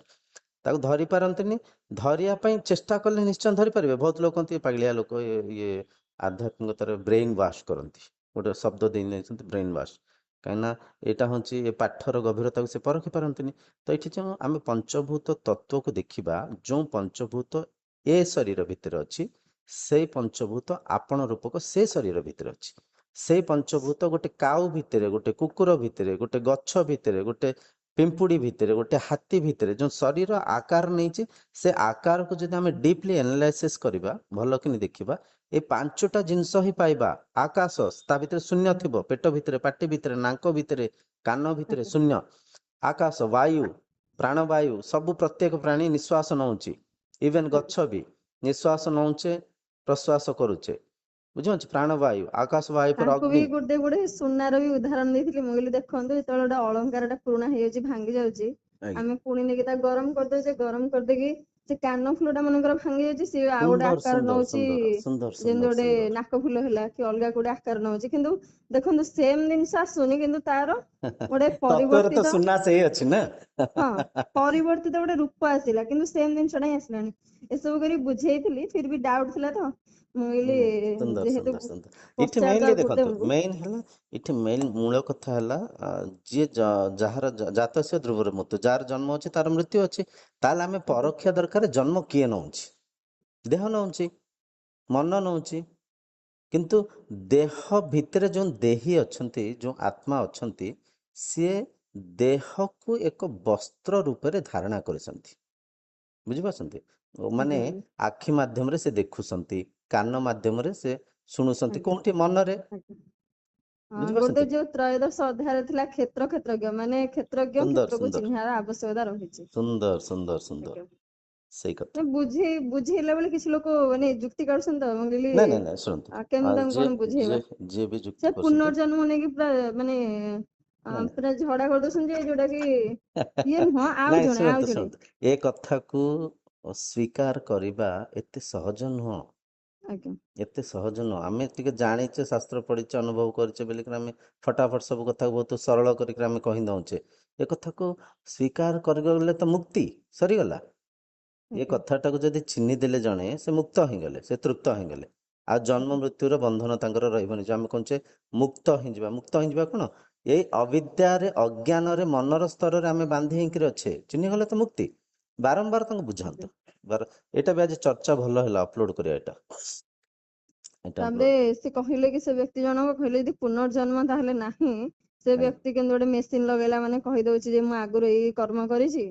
[SPEAKER 1] ତାକୁ ଧରି ପାରନ୍ତିନି। ଧରିବା ପାଇଁ ଚେଷ୍ଟା କଲେ ନିଶ୍ଚୟ ଧରିପାରିବେ। ବହୁତ ଲୋକ କହନ୍ତି "ଏ ପାଗଳିଆ ଲୋକ, ଇଏ ଆଧ୍ୟାତ୍ମିକତାରେ ବ୍ରେନ୍ ୱାଶ୍ କରନ୍ତି", ଗୋଟେ ଶବ୍ଦ ଦେଇ ନେଇଛନ୍ତି ବ୍ରେନ୍ ୱାଶ୍। କାହିଁକିନା ଏଇଟା ହେଉଛି ଏ ପାଠର ଗଭୀରତାକୁ ସେ ପରଖି ପାରନ୍ତିନି। ତ ଏଠି ଯେଉଁ ଆମେ ପଞ୍ଚଭୂତ ତତ୍ଵକୁ ଦେଖିବା, ଯେଉଁ ପଞ୍ଚଭୂତ ଏ ଶରୀର ଭିତରେ ଅଛି, ସେଇ ପଞ୍ଚଭୂତ ଆପଣ ରୂପକ ସେ ଶରୀର ଭିତରେ ଅଛି। ସେଇ ପଞ୍ଚଭୂତ ଗୋଟେ କାଉ ଭିତରେ, ଗୋଟେ କୁକୁର ଭିତରେ, ଗୋଟେ ଗଛ ଭିତରେ, ଗୋଟେ ପିମ୍ପୁଡ଼ି ଭିତରେ, ଗୋଟେ ହାତୀ ଭିତରେ ଯେଉଁ ଶରୀର ଆକାର ନେଇଛି, ସେ ଆକାରକୁ ଯଦି ଆମେ ଡିପଲି ଆନାଲାଇସିସ୍ କରିବା, ଭଲ କିନି ଦେଖିବା, ଏ ପାଞ୍ଚଟା ଜିନିଷ ହିଁ ପାଇବା। ଆକାଶ, ତା ଭିତରେ ଶୂନ୍ୟ ଥିବ, ପେଟ ଭିତରେ, ପାଟି ଭିତରେ, ନାଙ୍କ ଭିତରେ, କାନ ଭିତରେ
[SPEAKER 2] ଆଜ୍ଞା
[SPEAKER 1] ଶୂନ୍ୟ। ଆକାଶ, ବାୟୁ, ପ୍ରାଣବାୟୁ, ସବୁ ପ୍ରତ୍ୟେକ ପ୍ରାଣୀ ନିଶ୍ୱାସ ନେଉଛି। ଇଭେନ୍ ଗଛ ବି ନିଶ୍ୱାସ ନେଉଛେ, ପ୍ରଶ୍ୱାସ କରୁଛେ। ବୁଝିପାରୁଛି? ପ୍ରାଣବାୟୁ, ଆକାଶ ବାୟୁ ପରେ
[SPEAKER 2] ତାଙ୍କୁ ବି
[SPEAKER 1] ଅଗ୍ନି।
[SPEAKER 2] ଗୋଟେ ସୁନାର ବି ଉଦାହରଣ ଦେଇଥିଲି। ମୁଁ କହିଲି ଦେଖନ୍ତୁ, ଯେତେବେଳେ ଗୋଟେ ଅଳଙ୍କାରଟା ପୁରୁଣା ହେଇଯାଉଛି, ଭାଙ୍ଗି ଯାଉଛି,
[SPEAKER 1] ଆଜ୍ଞା,
[SPEAKER 2] ଆମେ ପୁଣି ନେଇକି ତାକୁ ଗରମ କରିଦଉଛେ, ଗରମ କରିଦେଇକି ସେ କାନ ଫୁଲଟା ମନେକର ଭାଙ୍ଗି ଯାଉଛି, ସିଏ ଆଉ ଗୋଟେ
[SPEAKER 1] ସୁନ୍ଦର
[SPEAKER 2] ଆକାର
[SPEAKER 1] ସୁନ୍ଦର
[SPEAKER 2] ନଉଛି,
[SPEAKER 1] ସୁନ୍ଦର ସୁନ୍ଦର
[SPEAKER 2] ଯେମିତି
[SPEAKER 1] ସୁନ୍ଦର
[SPEAKER 2] ଗୋଟେ
[SPEAKER 1] ସୁନ୍ଦର।
[SPEAKER 2] ନାକ ଫୁଲ ହେଲା କି ଅଲଗା ଗୋଟେ ଆକାର ନଉଛି, କିନ୍ତୁ ଦେଖନ୍ତୁ ସେମ ଜିନିଷ ଆସୁନି, କିନ୍ତୁ ତାର ଗୋଟେ
[SPEAKER 1] ତତ୍ଵରେ ତ
[SPEAKER 2] ପରିବର୍ତ୍ତିତ,
[SPEAKER 1] ସୁନା ସେଇ ଅଛି ନା।
[SPEAKER 2] ହଁ, ପରିବର୍ତ୍ତିତ ଗୋଟେ ରୂପ ଆସିଲା, କିନ୍ତୁ ସେମ ଜିନିଷଟା ହିଁ ଆସିଲାନି। ଏସବୁ କରି ବୁଝେଇଥିଲି, ଫିର ବି ଡାଉଟ ଥିଲା ତ, ମୁଁ କହିଲି
[SPEAKER 1] ସୁନ୍ଦର
[SPEAKER 2] ଯେହେତୁ
[SPEAKER 1] ସୁନ୍ଦର ସୁନ୍ଦର। ଏଠି
[SPEAKER 2] ପଚାରିଦବା
[SPEAKER 1] ମେନଲି ଦେଖନ୍ତୁ,
[SPEAKER 2] ଗୁରୁଦେବଙ୍କୁ।
[SPEAKER 1] ମେନ୍ ହେଲା, ଏଠି ମେନ୍ ମୂଳ କଥା ହେଲା, ଯିଏ ଯାହାର ଜାତସ୍ୟ ଧ୍ରୁବର ମୃତ୍ୟୁ, ଯାହାର ଜନ୍ମ ଅଛି ତାର ମୃତ୍ୟୁ ଅଛି। ତାହେଲେ ଆମେ
[SPEAKER 2] ଆଜ୍ଞା
[SPEAKER 1] ପରଖିବା ଦରକାର, ଜନ୍ମ କିଏ ନଉଛି? ଦେହ ନଉଛି, ମନ ନଉଛି। କିନ୍ତୁ ଦେହ ଭିତରେ ଯେଉଁ ଦେହୀ ଅଛନ୍ତି, ଯେଉଁ ଆତ୍ମା ଅଛନ୍ତି, ସିଏ ଦେହକୁ ଏକ ବସ୍ତ୍ର ରୂପରେ ଧାରଣା କରିଛନ୍ତି। ବୁଝିପାରୁଛନ୍ତି? ମାନେ
[SPEAKER 2] ଆଜ୍ଞା ଆଜ୍ଞା
[SPEAKER 1] ଆଖି ମାଧ୍ୟମରେ ସେ ଦେଖୁଛନ୍ତି, କାନ ମାଧ୍ୟମରେ ସେ ଶୁଣୁଛନ୍ତି,
[SPEAKER 2] ଆଜ୍ଞା
[SPEAKER 1] କୋଉଠି? ମନରେ।
[SPEAKER 2] ଆଜ୍ଞା। ହଁ,
[SPEAKER 1] ବୁଝିପାରୁଛନ୍ତି?
[SPEAKER 2] ଗୁରୁଦେବ ଯୋଉ ତ୍ରୟୋଦଶ ଅଧ୍ୟାୟରେ ଥିଲା କ୍ଷେତ୍ରଜ୍ଞ, ମାନେ କ୍ଷେତ୍ରଜ୍ଞ
[SPEAKER 1] ସୁନ୍ଦର
[SPEAKER 2] କ୍ଷେତ୍ରକୁ
[SPEAKER 1] ସୁନ୍ଦର
[SPEAKER 2] ଚିହ୍ନିବାର ଆବଶ୍ୟକତା ରହିଛି।
[SPEAKER 1] ସୁନ୍ଦର ସୁନ୍ଦର ସୁନ୍ଦର।
[SPEAKER 2] ଆଜ୍ଞା।
[SPEAKER 1] ସେଇ କଥା।
[SPEAKER 2] ନା ବୁଝେଇଲା ବେଳେ କିଛି ଲୋକ ମାନେ ଯୁକ୍ତି କାଢୁଛନ୍ତି ତ, ମୁଁ କହିଲି
[SPEAKER 1] ନାଇଁ ନାଇଁ ନାଇଁ, ଶୁଣନ୍ତୁ,
[SPEAKER 2] କେମିତି ତାଙ୍କୁ
[SPEAKER 1] ଯିଏ
[SPEAKER 2] କଣ ବୁଝେଇବା?
[SPEAKER 1] ଯିଏ ଯିଏ ବି ଯୁକ୍ତି
[SPEAKER 2] ସେ
[SPEAKER 1] କରୁଛନ୍ତି,
[SPEAKER 2] ପୁନର୍ଜନ୍ମ ନେଇକି ପୁରା ମାନେ
[SPEAKER 1] ନାଇଁ
[SPEAKER 2] ପୁରା ଝଗଡା କରିଦଉଛନ୍ତି, ଯେ ଯୋଉଟା କି ଇଏ
[SPEAKER 1] ନାଇଁ
[SPEAKER 2] ନୁହଁ, ଆଉ
[SPEAKER 1] ନାଇଁ,
[SPEAKER 2] ଜଣେ ଆଉ
[SPEAKER 1] ଶୁଣନ୍ତୁ
[SPEAKER 2] ଜଣେ।
[SPEAKER 1] ଶୁଣନ୍ତୁ, ଏ କଥାକୁ ଅସ୍ୱୀକାର କରିବା ଏତେ ସହଜ ନୁହଁ।
[SPEAKER 2] ଆଜ୍ଞା
[SPEAKER 1] ଏତେ ସହଜ ନୁହଁ। ଆମେ ଟିକେ ଜାଣିଛେ, ଶାସ୍ତ୍ର ପଢିଛେ, ଅନୁଭବ କରିଛେ ବୋଲିକି ଆମେ ଫଟାଫଟ ସବୁ କଥାକୁ ବହୁତ ସରଳ କରିକି ଆମେ କହି ଦଉଛେ। ଏ କଥାକୁ ସ୍ୱୀକାର କରିଗଲେ ତ ମୁକ୍ତି ସରିଗଲା। ଏ
[SPEAKER 2] ଆଜ୍ଞା
[SPEAKER 1] କଥାଟାକୁ ଯଦି ଚିହ୍ନି ଦେଲେ ଜଣେ, ସେ ମୁକ୍ତ ହେଇଗଲେ, ସେ ତୃପ୍ତ ହେଇଗଲେ। ଆଉ ଜନ୍ମ
[SPEAKER 2] ଆଜ୍ଞା
[SPEAKER 1] ମୃତ୍ୟୁର ବନ୍ଧନ ତାଙ୍କର ରହିବନି। ଯେ ଆମେ କହୁଛେ ମୁକ୍ତ ହେଇଯିବା, ମୁକ୍ତ ହେଇଯିବା କଣ? ଏଇ ଅବିଦ୍ୟାରେ, ଅଜ୍ଞାନରେ, ମନର ସ୍ତରରେ ଆମେ ବାନ୍ଧି ହେଇକିରି ଅଛେ, ଚିହ୍ନିଗଲେ ତ ମୁକ୍ତି। ବାରମ୍ବାର ତାଙ୍କୁ ବୁଝାନ୍ତ।
[SPEAKER 2] ଆଜ୍ଞା।
[SPEAKER 1] ଏଇଟା ବି ଆଜି ଚର୍ଚ୍ଚା ଭଲ ହେଲା, ଅପଲୋଡ କରିବା ଏଇଟା। ଏଇଟା
[SPEAKER 2] ତାପରେ
[SPEAKER 1] ଅପଲୋଡ।
[SPEAKER 2] ସେ କହିଲେ କି, ସେ ବ୍ୟକ୍ତି ଜଣକ କହିଲେ ଯଦି ପୁନର୍ଜନ୍ମ ତାହେଲେ ନାହିଁ, ସେ
[SPEAKER 1] ଆଜ୍ଞା।
[SPEAKER 2] ବ୍ୟକ୍ତି କିନ୍ତୁ ଗୋଟେ ମେସିନ ଲଗେଇଲା ମାନେ କହିଦଉଛି ଯେ ମୁଁ ଆଗରୁ ଏଇ କର୍ମ କରିଛି,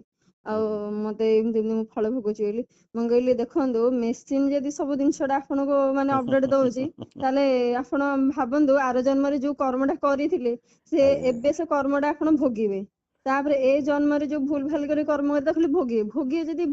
[SPEAKER 1] ହୁଁ
[SPEAKER 2] ଆଉ
[SPEAKER 1] ହୁଁ
[SPEAKER 2] ମତେ ଏମିତି ଏମିତି ମୁଁ ଫଳ ଭୋଗୁଛି ବୋଲି। ମୁଁ କହିଲି ଦେଖନ୍ତୁ, ମେସିନ ଯଦି ସବୁ ଜିନିଷଟା ଆପଣଙ୍କୁ ମାନେ ଅପଡେଟ ଦଉଛି, ତାହେଲେ ଆପଣ ଭାବନ୍ତୁ ଆର ଜନ୍ମରେ ଯୋଉ କର୍ମଟା କରିଥିଲେ, ସେ
[SPEAKER 1] ଆଜ୍ଞା
[SPEAKER 2] ଏବେ ସେ କର୍ମଟା ଆପଣ ଭୋଗିବେ। ତାପରେ ଏ ଜନ୍ମରେ ଯୋଉ ଭୁଲ ଭାଲ କରି କର୍ମ କରିଥିଲେ, ଖାଲି ଭୋଗିବେ ଭୋଗିବେ। ଯଦି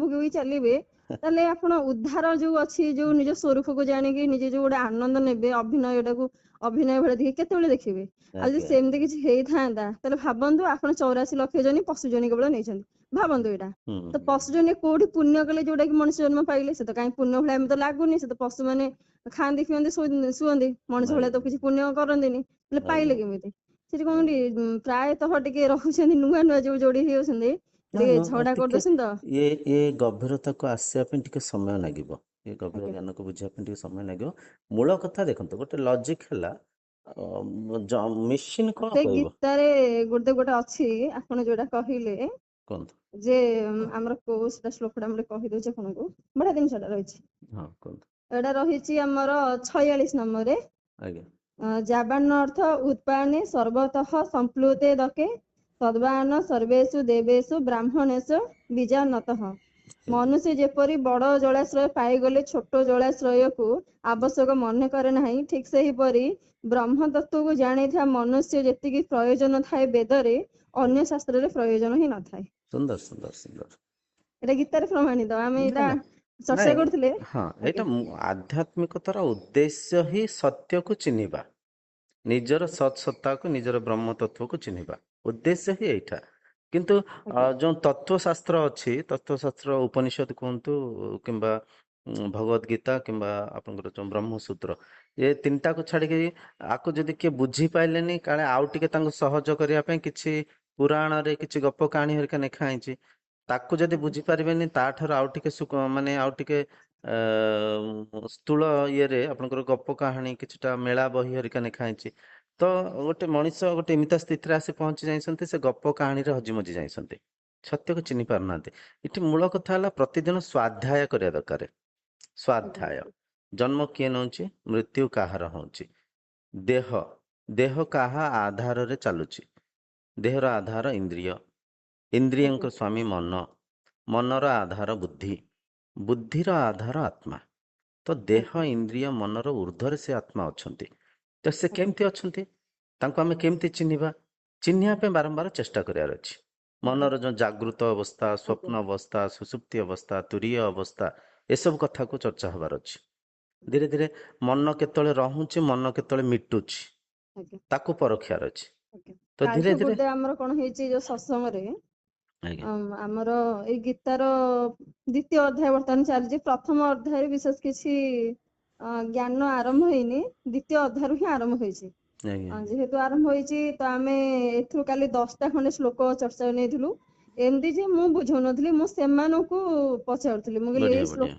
[SPEAKER 2] ଭୋଗି ଚାଲିବେ, ତାହେଲେ ଆପଣ ଉଦ୍ଧାର ଯୋଉ ଅଛି, ଯୋଉ ନିଜ ସ୍ୱରୂପକୁ ଜାଣିକି ନିଜେ ଯୋଉ ଗୋଟେ ଆନନ୍ଦ ନେବେ, ଅଭିନୟଟାକୁ ଅଭିନୟ ଭଳିଆ ଦେଖି କେତେବେଳେ ଦେଖିବେ? ଆଉ ଯଦି
[SPEAKER 1] ଆଜ୍ଞା
[SPEAKER 2] ସେମିତି
[SPEAKER 1] ଆଜ୍ଞା।
[SPEAKER 2] କିଛି ହେଇଥାନ୍ତା, ତାହେଲେ ଭାବନ୍ତୁ ଆପଣ 84 ଲକ୍ଷ ଜଣୀ ପଶୁ ଜଣୀ କେବଳ ନେଇଛନ୍ତି। ଭାବନ୍ତୁ ଏଇଟା।
[SPEAKER 1] ହୁଁ
[SPEAKER 2] ତ ପଶୁ ଜଣୀ କୋଉଠି ପୁଣ୍ୟ କଲେ ଯୋଉଟା କି ମଣିଷ ଜନ୍ମ ପାଇଲେ? ସେ ତ କାହିଁ ପୁଣ୍ୟ ଭଳିଆ ଏମିତି ତ ଲାଗୁନି। ସେ ତ ପଶୁ ମାନେ ଖାଆନ୍ତି, ପିଅନ୍ତି, ଶୁଅନ୍ତି, ମଣିଷ ଭଳିଆ ତ
[SPEAKER 1] ଆଜ୍ଞା
[SPEAKER 2] କିଛି ପୁଣ୍ୟ କରନ୍ତିନି। ହେଲେ ପାଇଲେ
[SPEAKER 1] ଆଜ୍ଞା
[SPEAKER 2] କେମିତି? ସେଠି କଣ
[SPEAKER 1] ଆଜ୍ଞା।
[SPEAKER 2] ପ୍ରାୟତଃ ଟିକେ ରହୁଛନ୍ତି, ନୂଆ ନୂଆ ଯୋଉ ଯୋଡି ହେଇଯାଉଛନ୍ତି,
[SPEAKER 1] ନା
[SPEAKER 2] ଟିକେ
[SPEAKER 1] ନା,
[SPEAKER 2] ଝଗଡା
[SPEAKER 1] ଟିକେ
[SPEAKER 2] କରିଦଉଛନ୍ତି ତ।
[SPEAKER 1] ଏ ଗଭୀରତାକୁ ଆସିବା ପାଇଁ ଟିକେ ସମୟ ଲାଗିବ। ଏ ଗଭୀର
[SPEAKER 2] ଆଜ୍ଞା
[SPEAKER 1] ଜ୍ଞାନକୁ ବୁଝିବା ପାଇଁ ଟିକେ ସମୟ ଲାଗିବ। ମୂଳ କଥା ଦେଖନ୍ତୁ, ଗୋଟେ ଲଜିକ ହେଲା, ମେସିନ କଣ
[SPEAKER 2] ସେ
[SPEAKER 1] କହିବ?
[SPEAKER 2] ଗୀତାରେ ଗୋଟେ ଅଛି, ଆପଣ ଯୋଉଟା କହିଲେ,
[SPEAKER 1] କୁହନ୍ତୁ।
[SPEAKER 2] ଯେ ଆମର କୋଉ ସେଟା ଶ୍ଲୋକଟା ମୁଁ ଟିକେ କହିଦଉଛି ଆପଣଙ୍କୁ, ବଢିଆ ଜିନିଷଟା ରହିଛି।
[SPEAKER 1] ହଁ କୁହନ୍ତୁ।
[SPEAKER 2] ଏଇଟା ରହିଛି ଆମର 46 ନମ୍ବରରେ।
[SPEAKER 1] ଆଜ୍ଞା।
[SPEAKER 2] ଯାବାନ ଅର୍ଥ ଉତ୍ପାଦନେ ସର୍ବତଃ ସମ୍ପ୍ଲୁତେ ଦକେ ସଦ୍ବାନ ସର୍ବେଷୁ ଦେବେଷୁ ବ୍ରାହ୍ମଣେଷୁ ବୀଜାନତଃ। ମନୁଷ୍ୟ ଯେପରି ବଡ ଜଳାଶ୍ରୟ ପାଇଗଲେ ଛୋଟ ଜଳାଶ୍ରୟକୁ ଆବଶ୍ୟକ ମନେ କରେ ନାହିଁ, ଠିକ ସେହିପରି ବ୍ରହ୍ମ ତତ୍ତ୍ୱକୁ ଜାଣିଥିବା ମନୁଷ୍ୟ ଯେତିକି ପ୍ରୟୋଜନ ଥାଏ ବେଦରେ, ଅନ୍ୟ ଶାସ୍ତ୍ରରେ ପ୍ରୟୋଜନ ହିଁ ନଥାଏ।
[SPEAKER 1] ସୁନ୍ଦର ସୁନ୍ଦର ସୁନ୍ଦର।
[SPEAKER 2] ଏଟା ଗୀତାରେ ପ୍ରମାଣିତ, ଆମେ ଏଇଟା
[SPEAKER 1] ନାଇଁ
[SPEAKER 2] ଚର୍ଚ୍ଚା
[SPEAKER 1] ନାଇଁ,
[SPEAKER 2] କରୁଥିଲେ।
[SPEAKER 1] ହଁ, ଏଇଟା
[SPEAKER 2] ଆଜ୍ଞା
[SPEAKER 1] ଆଧ୍ୟାତ୍ମିକତାର ଉଦ୍ଦେଶ୍ୟ ହିଁ ସତ୍ୟକୁ ଚିହ୍ନିବା, ନିଜର ସତ୍ ସତ୍ତାକୁ, ନିଜର ବ୍ରହ୍ମ ତତ୍ତ୍ୱକୁ ଚିହ୍ନିବା, ଉଦ୍ଦେଶ୍ୟ ହିଁ ଏଇଟା। କିନ୍ତୁ
[SPEAKER 2] ଆଜ୍ଞା
[SPEAKER 1] ଯୋଉ ତତ୍ତ୍ୱଶାସ୍ତ୍ର ଅଛି, ତତ୍ତ୍ୱଶାସ୍ତ୍ର ଉପନିଷଦ କୁହନ୍ତୁ କିମ୍ବା ଭଗବତ ଗୀତା କିମ୍ବା ଆପଣଙ୍କର ଯୋଉ ବ୍ରହ୍ମସୂତ୍ର, ଏ ତିନିଟାକୁ ଛାଡିକି ଆକୁ ଯଦି କିଏ ବୁଝି ପାଇଲେନି, କାଳେ ଆଉ ଟିକେ ତାଙ୍କୁ ସହଜ କରିବା ପାଇଁ କିଛି ପୁରାଣରେ କିଛି ଗପ କାହାଣୀ ହେରିକା ଲେଖା ହେଇଛି, ତାକୁ ଯଦି ବୁଝିପାରିବେନି, ତାଠାରୁ ଆଉ ଟିକେ ମାନେ ଆଉ ଟିକେ ସ୍ଥୂଳ ଇଏରେ ଆପଣଙ୍କର ଗପ କାହାଣୀ କିଛିଟା ମେଳା ବହି ହେରିକା ଲେଖା ହେଇଛି, ତ ଗୋଟେ ମଣିଷ ଗୋଟେ ଏମିତି ସ୍ଥିତିରେ ଆସି ପହଞ୍ଚି ଯାଇଛନ୍ତି, ସେ ଗପ କାହାଣୀରେ ହଜିମଜି ଯାଇଛନ୍ତି, ସତ୍ୟକୁ ଚିହ୍ନି ପାରୁନାହାନ୍ତି। ଏଠି ମୂଳ କଥା ହେଲା ପ୍ରତିଦିନ ସ୍ୱାଧ୍ୟାୟ କରିବା ଦରକାର। ସ୍ୱାଧ୍ୟାୟ। ଜନ୍ମ କିଏ ନେଉଛି, ମୃତ୍ୟୁ କାହାର ହଉଛି, ଦେହ ଦେହ କାହା ଆଧାରରେ ଚାଲୁଛି, ଦେହର ଆଧାର ଇନ୍ଦ୍ରିୟ, ଇନ୍ଦ୍ରିୟଙ୍କ
[SPEAKER 2] ଆଜ୍ଞା
[SPEAKER 1] ସ୍ୱାମୀ ମନ, ମନର ଆଧାର ବୁଦ୍ଧି, ବୁଦ୍ଧିର ଆଧାର ଆତ୍ମା। ତ ଦେହ
[SPEAKER 2] ଆଜ୍ଞା
[SPEAKER 1] ଇନ୍ଦ୍ରିୟ ମନର ଉର୍ଦ୍ଧ୍ୱରେ ସେ ଆତ୍ମା ଅଛନ୍ତି। ତ ସେ
[SPEAKER 2] ଆଜ୍ଞା
[SPEAKER 1] କେମିତି ଅଛନ୍ତି, ତାଙ୍କୁ ଆମେ କେମିତି ଚିହ୍ନିବା? ଚିହ୍ନିବା ପାଇଁ ବାରମ୍ବାର ଚେଷ୍ଟା କରିବାର ଅଛି।
[SPEAKER 2] ଆଜ୍ଞା
[SPEAKER 1] ମନର ଯୋଉ ଜାଗୃତ ଅବସ୍ଥା, ସ୍ୱପ୍ନ
[SPEAKER 2] ଆଜ୍ଞା
[SPEAKER 1] ଅବସ୍ଥା, ସୁଷୁପ୍ତି ଅବସ୍ଥା, ତୁରୀୟ ଅବସ୍ଥା, ଏସବୁ କଥାକୁ ଚର୍ଚ୍ଚା ହବାର ଅଛି। ଧୀରେ ଧୀରେ ମନ କେତେବେଳେ ରହୁଛି, ମନ କେତେବେଳେ ମିଟୁଛି,
[SPEAKER 2] ଆଜ୍ଞା
[SPEAKER 1] ତାକୁ ପରଖିବାର ଅଛି।
[SPEAKER 2] ଆଜ୍ଞା।
[SPEAKER 1] ତ ଧୀରେ
[SPEAKER 2] କାଲିଠୁ
[SPEAKER 1] ଧୀରେ
[SPEAKER 2] ଗୋଟେ ଆମର କଣ ହେଇଛି ଯୋଉ ସତ୍ସଙ୍ଗରେ,
[SPEAKER 1] ଆଜ୍ଞା
[SPEAKER 2] ଆମର ଏଇ ଗୀତାର ଦ୍ୱିତୀୟ ଅଧ୍ୟାୟ ବର୍ତ୍ତମାନ ଚାଲିଛି। ପ୍ରଥମ ଅଧ୍ୟାୟରେ ବିଶେଷ କିଛି ଜ୍ଞାନ ଆରମ୍ଭ ହେଇନି, ଦ୍ୱିତୀୟ ଅଧ୍ୟାୟରୁ ହିଁ ଆରମ୍ଭ ହେଇଛି।
[SPEAKER 1] ଆଜ୍ଞା
[SPEAKER 2] ଯେହେତୁ ଆରମ୍ଭ ହେଇଛି, ତ ଆମେ ଏଥିରୁ କାଲି 10ଟା ଖଣ୍ଡେ ଶ୍ଲୋକ ଚର୍ଚ୍ଚା ନେଇଥିଲୁ। ଏମିତି ଯେ ମୁଁ ବୁଝଉନଥିଲି, ମୁଁ ସେମାନଙ୍କୁ ପଚାରୁଥିଲି, ମୁଁ କହିଲି
[SPEAKER 1] ବଢିଆ
[SPEAKER 2] ଏଇ
[SPEAKER 1] ବଢିଆ।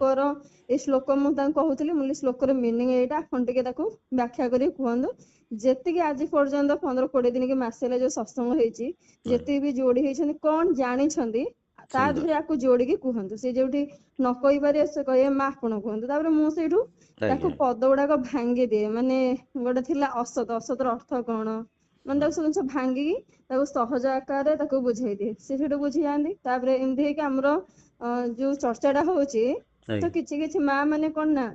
[SPEAKER 2] ଶ୍ଲୋକ ମୁଁ ତାଙ୍କୁ କହୁଥିଲି, ମୁଁ କହିଲି ଶ୍ଲୋକର ମିନିଂ ଏଇଟା, ଆପଣ ଟିକେ ତାକୁ ବ୍ୟାଖ୍ୟା କରି କୁହନ୍ତୁ। ଯେତିକି ଆଜି ପର୍ଯ୍ୟନ୍ତ 15-20 ଦିନ କି ମାସେ ହେଲା ଯୋଉ ସତ୍ସଙ୍ଗ ହେଇଛି,
[SPEAKER 1] ଆଜ୍ଞା,
[SPEAKER 2] ଯେତିକି ବି ଯୋଡି ହେଇଛନ୍ତି, କଣ ଜାଣିଛନ୍ତି ତା
[SPEAKER 1] ସୁନ୍ଦର।
[SPEAKER 2] ଦେହରେ ଆକୁ ଯୋଡିକି କୁହନ୍ତୁ। ସେ ଯୋଉଠି ନ କହିପାରିବେ, ସେ କହିବେ ମା ଆପଣ କୁହନ୍ତୁ। ତାପରେ ମୁଁ ସେଇଠୁ ତାକୁ
[SPEAKER 1] ଆଜ୍ଞା
[SPEAKER 2] ପଦ ଗୁଡାକ ଭାଙ୍ଗି ଦିଏ। ମାନେ ଗୋଟେ ଥିଲା ଅସତ, ଅସତର ଅର୍ଥ କଣ, ମାନେ
[SPEAKER 1] ହଁ
[SPEAKER 2] ତାକୁ ସବୁ ଜିନିଷ ଭାଙ୍ଗିକି ତାକୁ ସହଜ ଆକାରରେ ତାକୁ ବୁଝେଇ ଦିଏ, ସେ ସେଠୁ ବୁଝି ଯାଆନ୍ତି। ତାପରେ ଏମିତି ହେଇକି ଆମର ଯୋଉ ଚର୍ଚ୍ଚା ଟା ହଉଛି, ତ
[SPEAKER 1] ଆଜ୍ଞା।
[SPEAKER 2] କିଛି କିଛି ମା ମାନେ କଣ ନା,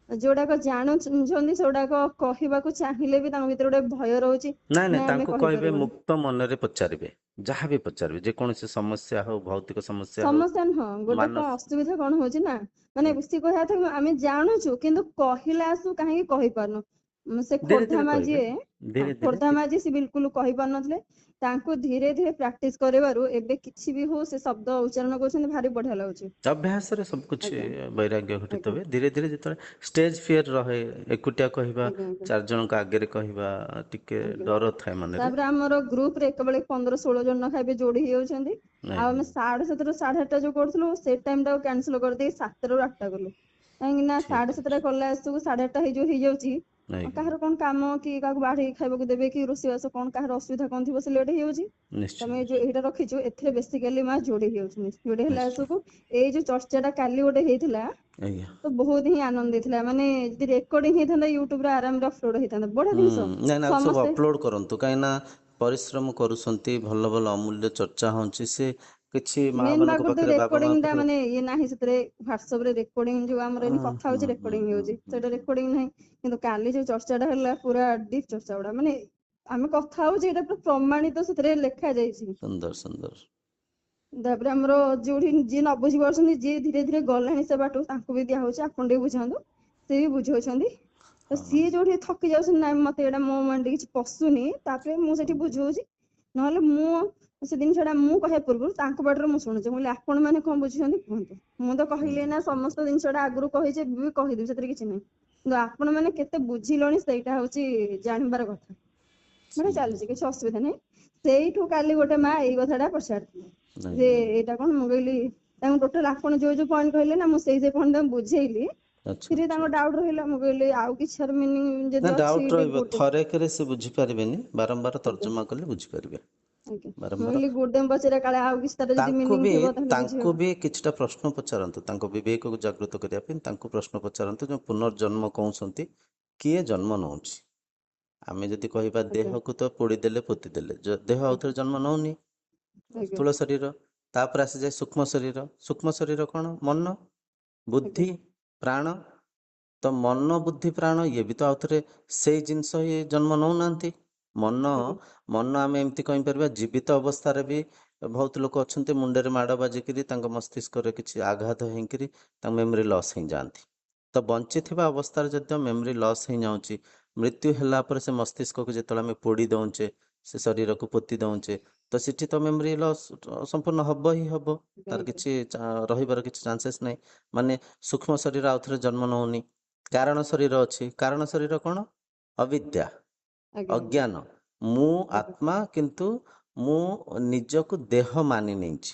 [SPEAKER 2] ଯୋଉଡାକ ଜାଣୁଛନ୍ତି ସେଗୁଡାକ କହିବାକୁ ଚାହିଁଲେ ବି ତାଙ୍କ ଭିତରେ ଗୋଟେ ଭୟ ରହୁଛି,
[SPEAKER 1] ନାଇଁ ନାଇଁ,
[SPEAKER 2] ଆମେ
[SPEAKER 1] ତାଙ୍କୁ କହିବେ
[SPEAKER 2] କହିପାରିବୁନି।
[SPEAKER 1] ମୁକ୍ତ ମନରେ ପଚାରିବେ, ଯାହା ବି ପଚାରିବେ, ଯେକୌଣସି ସମସ୍ୟା ହଉ, ଭୌତିକ ସମସ୍ୟା ହଉ,
[SPEAKER 2] ସମସ୍ୟା ନୁହଁ, ଗୋଟେ କଣ
[SPEAKER 1] ମାନସ
[SPEAKER 2] ଅସୁବିଧା କଣ ହଉଛି ନା, ମାନେ ସିଏ କହିବା କଥା ଆମେ ଜାଣୁଛୁ କିନ୍ତୁ କହିଲା ଆସୁ କାହିଁକି କହିପାରୁନୁ। ସେ
[SPEAKER 1] ଧୀରେ
[SPEAKER 2] ଖୋର୍ଦ୍ଧା
[SPEAKER 1] ଧୀରେ
[SPEAKER 2] ମା
[SPEAKER 1] କହିବେ,
[SPEAKER 2] ଯିଏ, ହଁ
[SPEAKER 1] ଧୀରେ ଧୀରେ
[SPEAKER 2] ଖୋର୍ଦ୍ଧା ମା ଯିଏ, ସେ ବିଲକୁଲ କହିପାରୁନଥିଲେ। ତାଙ୍କୁ ଧୀରେ ଧୀରେ ପ୍ରାକ୍ଟିସ କରିବାରୁ ଏବେ କିଛି ବି ହଉ ସେ ଶବ୍ଦ ଉଚ୍ଚାରଣ କରୁଛନ୍ତି, ଭାରି ବଢିଆ ଲାଗୁଛି।
[SPEAKER 1] ଅଭ୍ୟାସରେ ସବୁ କିଛି
[SPEAKER 2] ଆଜ୍ଞା
[SPEAKER 1] ବୈରାଗ୍ୟ ଘଟିତ
[SPEAKER 2] ଆଜ୍ଞା
[SPEAKER 1] ହୁଏ। ଧୀରେ ଧୀରେ ଯେତେବେଳେ ଷ୍ଟେଜ ଫିୟର ରହେ, ଏକୁଟିଆ କହିବା,
[SPEAKER 2] ଆଜ୍ଞା ଆଜ୍ଞା
[SPEAKER 1] 4 ଜଣଙ୍କ ଆଗରେ କହିବା, ଟିକେ
[SPEAKER 2] ଆଜ୍ଞା।
[SPEAKER 1] ଡର ଥାଏ ମନରେ।
[SPEAKER 2] ତାପରେ ଆମର ଗ୍ରୁପ ରେ ଏକେବେଳେ 15-16 ଜଣ ଲେଖାଏଁ ଏବେ ଯୋଡି ହେଇଯାଉଛନ୍ତି। ଆଉ
[SPEAKER 1] ଆଜ୍ଞା,
[SPEAKER 2] ଆମେ 7:30ରୁ 8:30 ଯୋଉ କରୁଥିଲୁ, ସେ ଟାଇମ ଟାକୁ କ୍ୟାନସଲ କରିଦେଇ 7ରୁ 8ଟା କଲୁ। କାହିଁକି ନା
[SPEAKER 1] ଠିକ ଅଛି।
[SPEAKER 2] 7:30 କଲା ଆସିବୁ 8:30 ହେଇଯାଉଛି।
[SPEAKER 1] ଆଜ୍ଞା,
[SPEAKER 2] କାହାର କଣ କାମ, କି କାହାକୁ ବାଢିକି ଖାଇବାକୁ ଦେବେ, କି ରୋଷେଇବାସ କଣ କାହାର ଅସୁବିଧା କଣ ଥିବ, ସେ ଲେଟ୍ ହେଇଯାଉଛି।
[SPEAKER 1] ନିଶ୍ଚୟ
[SPEAKER 2] ତମେ ଯୋଉ
[SPEAKER 1] ନିଶ୍ଚୟ
[SPEAKER 2] ଏଇଟା ରଖିଛୁ, ଏଥିରେ ବେସିକାଲି ମା ଯୋଡି ହେଇଯାଉଛନ୍ତି। ଯୋଡି ହେଲା
[SPEAKER 1] ନିଶ୍ଚୟ।
[SPEAKER 2] ସବୁ ଏଇ ଯୋଉ ଚର୍ଚ୍ଚା ଟା କାଲି ଗୋଟେ ହେଇଥିଲା,
[SPEAKER 1] ଆଜ୍ଞା।
[SPEAKER 2] ତ ବହୁତ ହିଁ ଆନନ୍ଦ ଦେଇଥିଲା। ମାନେ ଯଦି ରେକର୍ଡିଂ ହେଇଥାନ୍ତା, ୟୁଟ୍ୟୁବରେ ଆରାମରେ ଅପଲୋଡ ହେଇଥାନ୍ତା, ବଢିଆ
[SPEAKER 1] ହୁଁ,
[SPEAKER 2] ଜିନିଷ।
[SPEAKER 1] ନାଇଁ ନାଇଁ, ସବୁ
[SPEAKER 2] ସମସ୍ତେ
[SPEAKER 1] ଅପଲୋଡ କରନ୍ତୁ, କାହିଁକି ନା ପରିଶ୍ରମ କରୁଛନ୍ତି, ଭଲ ଭଲ ଅମୂଲ୍ୟ ଚର୍ଚ୍ଚା ହଉଛି, ସେ କିଛି ମା
[SPEAKER 2] ମେନ୍ ବା
[SPEAKER 1] ମାନଙ୍କ
[SPEAKER 2] ଗୋଟେ
[SPEAKER 1] ପାଖରେ, ବାବା
[SPEAKER 2] ରେକର୍ଡିଂ
[SPEAKER 1] ମାଙ୍କ
[SPEAKER 2] ଟା
[SPEAKER 1] ପାଖରେ।
[SPEAKER 2] ମାନେ ଇଏ ନାହିଁ ସେଥିରେ, ହ୍ୱାଟ୍ସଆପ ରେ ରେକର୍ଡିଂ ଯୋଉ ଆମର ଏଇନେ କଥା ହଉଛି, ରେକର୍ଡିଂ ହେଉଛି, ସେଇଟା ରେକର୍ଡିଂ ନାହିଁ। କିନ୍ତୁ କାଲି ଯୋଉ ଚର୍ଚ୍ଚା ଟା ହେଲା, ପୁରା ଡିପ୍ ଚର୍ଚ୍ଚା ଗୁଡା, ମାନେ ଆମେ କଥା ହଉଛେ, ଏଇଟା ପୁରା ପ୍ରମାଣିତ ସେଥିରେ ଲେଖା ଯାଇଛି।
[SPEAKER 1] ସୁନ୍ଦର ସୁନ୍ଦର।
[SPEAKER 2] ତାପରେ ଆମର ଯୋଉଠି ଯିଏ ନ ବୁଝି ପାରୁଛନ୍ତି, ଯିଏ ଧୀରେ ଧୀରେ ଗଲାଣି ସେ ବାଟକୁ, ତାଙ୍କୁ ବି ଦିଆ ହଉଛି, ଆପଣ ଟିକେ ବୁଝାନ୍ତୁ, ସେ ବି ବୁଝଉଛନ୍ତି। ତ
[SPEAKER 1] ହଁ
[SPEAKER 2] ସିଏ ଯୋଉଠି ଥକି ଯାଉଛନ୍ତି, ନାଇଁ ମତେ ଏଇଟା ମୋ ମାଇଣ୍ଡରେ କିଛି ପଶୁନି, ତାପରେ ମୁଁ ସେଠି
[SPEAKER 1] ସୁନ୍ଦର।
[SPEAKER 2] ବୁଝଉଛି। ନହେଲେ ମୁଁ ସେ ଜିନିଷଟା ମୁଁ କହିବା ପୂର୍ବରୁ ତାଙ୍କ ବାଟରେ ମୁଁ ଶୁଣୁଛି, ମୁଁ କହିଲି ଆପଣ ମାନେ କଣ ବୁଝୁଛନ୍ତି କୁହନ୍ତୁ। ମୁଁ ତ କହିଲି
[SPEAKER 1] ସୁନ୍ଦର
[SPEAKER 2] ନା
[SPEAKER 1] ସୁନ୍ଦର
[SPEAKER 2] ସମସ୍ତ ଜିନିଷଟା ଆଗରୁ କହିଛି, ଏବେ ବି କହିଦେବି, ସେଥିରେ କିଛି ନାହିଁ। କିନ୍ତୁ ଆପଣ ମାନେ କେତେ ବୁଝିଲଣି, ସେଇଟା ହଉଛି ଜାଣିବାର କଥା। ମାନେ
[SPEAKER 1] ସୁନ୍ଦର
[SPEAKER 2] ଚାଲିଛି, କିଛି ଅସୁବିଧା ନାହିଁ। ସେଇଠୁ କାଲି ଗୋଟେ ମା ଏଇ କଥାଟା ପଚାରିଥିଲେ, ଯେ
[SPEAKER 1] ଆଜ୍ଞା ଆଜ୍ଞା।
[SPEAKER 2] ଏଇଟା କଣ, ମୁଁ କହିଲି ତାଙ୍କୁ ଟୋଟାଲ ଆପଣ ଯୋଉ ପଏଣ୍ଟ କହିଲେ ନା, ମୁଁ ସେଇ ପଏଣ୍ଟ ତାଙ୍କୁ ବୁଝେଇଲି।
[SPEAKER 1] ଆଚ୍ଛା
[SPEAKER 2] ଫିର
[SPEAKER 1] ଆଚ୍ଛା
[SPEAKER 2] ତାଙ୍କ
[SPEAKER 1] ଆଚ୍ଛା।
[SPEAKER 2] ଡାଉଟ ରହିଲା, ମୁଁ କହିଲି ଆଉ କିଛିର ମିନିଂ
[SPEAKER 1] ନା
[SPEAKER 2] ଯଦି ଅଛି
[SPEAKER 1] ଡାଉଟ୍
[SPEAKER 2] ଟିକେ
[SPEAKER 1] ରହିବ,
[SPEAKER 2] ଗୋଟେ।
[SPEAKER 1] ଥରେକରେ ସେ ବୁଝିପାରିବେନି, ବାରମ୍ବାର
[SPEAKER 2] ଆଜ୍ଞା
[SPEAKER 1] ତର୍ଜମା କଲେ ବୁଝିପାରିବେ।
[SPEAKER 2] ଆଜ୍ଞା ମୁଁ
[SPEAKER 1] ବାରମ୍ବାର
[SPEAKER 2] କହିଲି ଗୋଡେମ୍ ପଚାରିବା କାଳେ ଆଉ କିଛି ତାର ଯଦି
[SPEAKER 1] ତାଙ୍କୁ
[SPEAKER 2] ମିନିଂ
[SPEAKER 1] ବି
[SPEAKER 2] ଥିବ ତାହେଲେ ବୁଝି
[SPEAKER 1] ତାଙ୍କୁ
[SPEAKER 2] ହବ।
[SPEAKER 1] ବି କିଛିଟା ପ୍ରଶ୍ନ ପଚାରନ୍ତୁ, ତାଙ୍କ ବିବେକକୁ ଜାଗୃତ କରିବା ପାଇଁ ତାଙ୍କୁ ପ୍ରଶ୍ନ ପଚାରନ୍ତୁ ଯେ ପୁନର୍ଜନ୍ମ କହୁଛନ୍ତି କିଏ ଜନ୍ମ ନେଉଛି। ଆମେ ଯଦି କହିବା
[SPEAKER 2] ଆଜ୍ଞା
[SPEAKER 1] ଦେହକୁ ତ ପୋଡ଼ିଦେଲେ ପୋତିଦେଲେ, ଦେହ ଆଉ ଥରେ ଜନ୍ମ ନେଉନି,
[SPEAKER 2] ଆଜ୍ଞା
[SPEAKER 1] ସ୍ଥୂଳ ଶରୀର, ତାପରେ ଆସିଯାଏ ସୂକ୍ଷ୍ମ ଶରୀର। ସୂକ୍ଷ୍ମ ଶରୀର କଣ? ମନ,
[SPEAKER 2] ଆଜ୍ଞା
[SPEAKER 1] ବୁଦ୍ଧି, ପ୍ରାଣ। ତ ମନ ବୁଦ୍ଧି ପ୍ରାଣ ଇଏ ବି ତ ଆଉଥରେ ସେଇ ଜିନିଷ ହିଁ ଜନ୍ମ ନେଉନାହାନ୍ତି। ମନ
[SPEAKER 2] ଆଜ୍ଞା
[SPEAKER 1] ମନ ଆମେ ଏମିତି କହିପାରିବା ଜୀବିତ ଅବସ୍ଥାରେ ବି ବହୁତ ଲୋକ ଅଛନ୍ତି ମୁଣ୍ଡରେ ମାଡ଼ ବାଜିକିରି ତାଙ୍କ ମସ୍ତିଷ୍କରେ କିଛି ଆଘାତ ହେଇକିରି ତାଙ୍କ ମେମୋରି ଲସ୍ ହେଇଯାଆନ୍ତି। ତ ବଞ୍ଚିଥିବା ଅବସ୍ଥାରେ ଯଦି ମେମୋରି ଲସ୍ ହେଇଯାଉଛି, ମୃତ୍ୟୁ ହେଲା ପରେ ସେ ମସ୍ତିଷ୍କକୁ ଯେତେବେଳେ ଆମେ ପୋଡ଼ି ଦଉଛେ, ସେ ଶରୀରକୁ ପୋତି ଦଉଛେ, ତ ସେଠି ତ ମେମୋରି ଲସ୍ ସମ୍ପୂର୍ଣ୍ଣ ହବ ହିଁ ହବ। ତାର
[SPEAKER 2] ଆଜ୍ଞା
[SPEAKER 1] କିଛି ରହିବାର କିଛି ଚାନ୍ସେସ୍ ନାହିଁ। ମାନେ ସୂକ୍ଷ୍ମ ଶରୀର ଆଉଥରେ ଜନ୍ମ ନେଉନି। କାରଣ ଶରୀର ଅଛି। କାରଣ ଶରୀର କଣ? ଅବିଦ୍ୟା,
[SPEAKER 2] ଆଜ୍ଞା
[SPEAKER 1] ଅଜ୍ଞାନ। ମୁଁ
[SPEAKER 2] ଆଜ୍ଞା
[SPEAKER 1] ଆତ୍ମା, କିନ୍ତୁ ମୁଁ ନିଜକୁ ଦେହ ମାନି ନେଇଛି।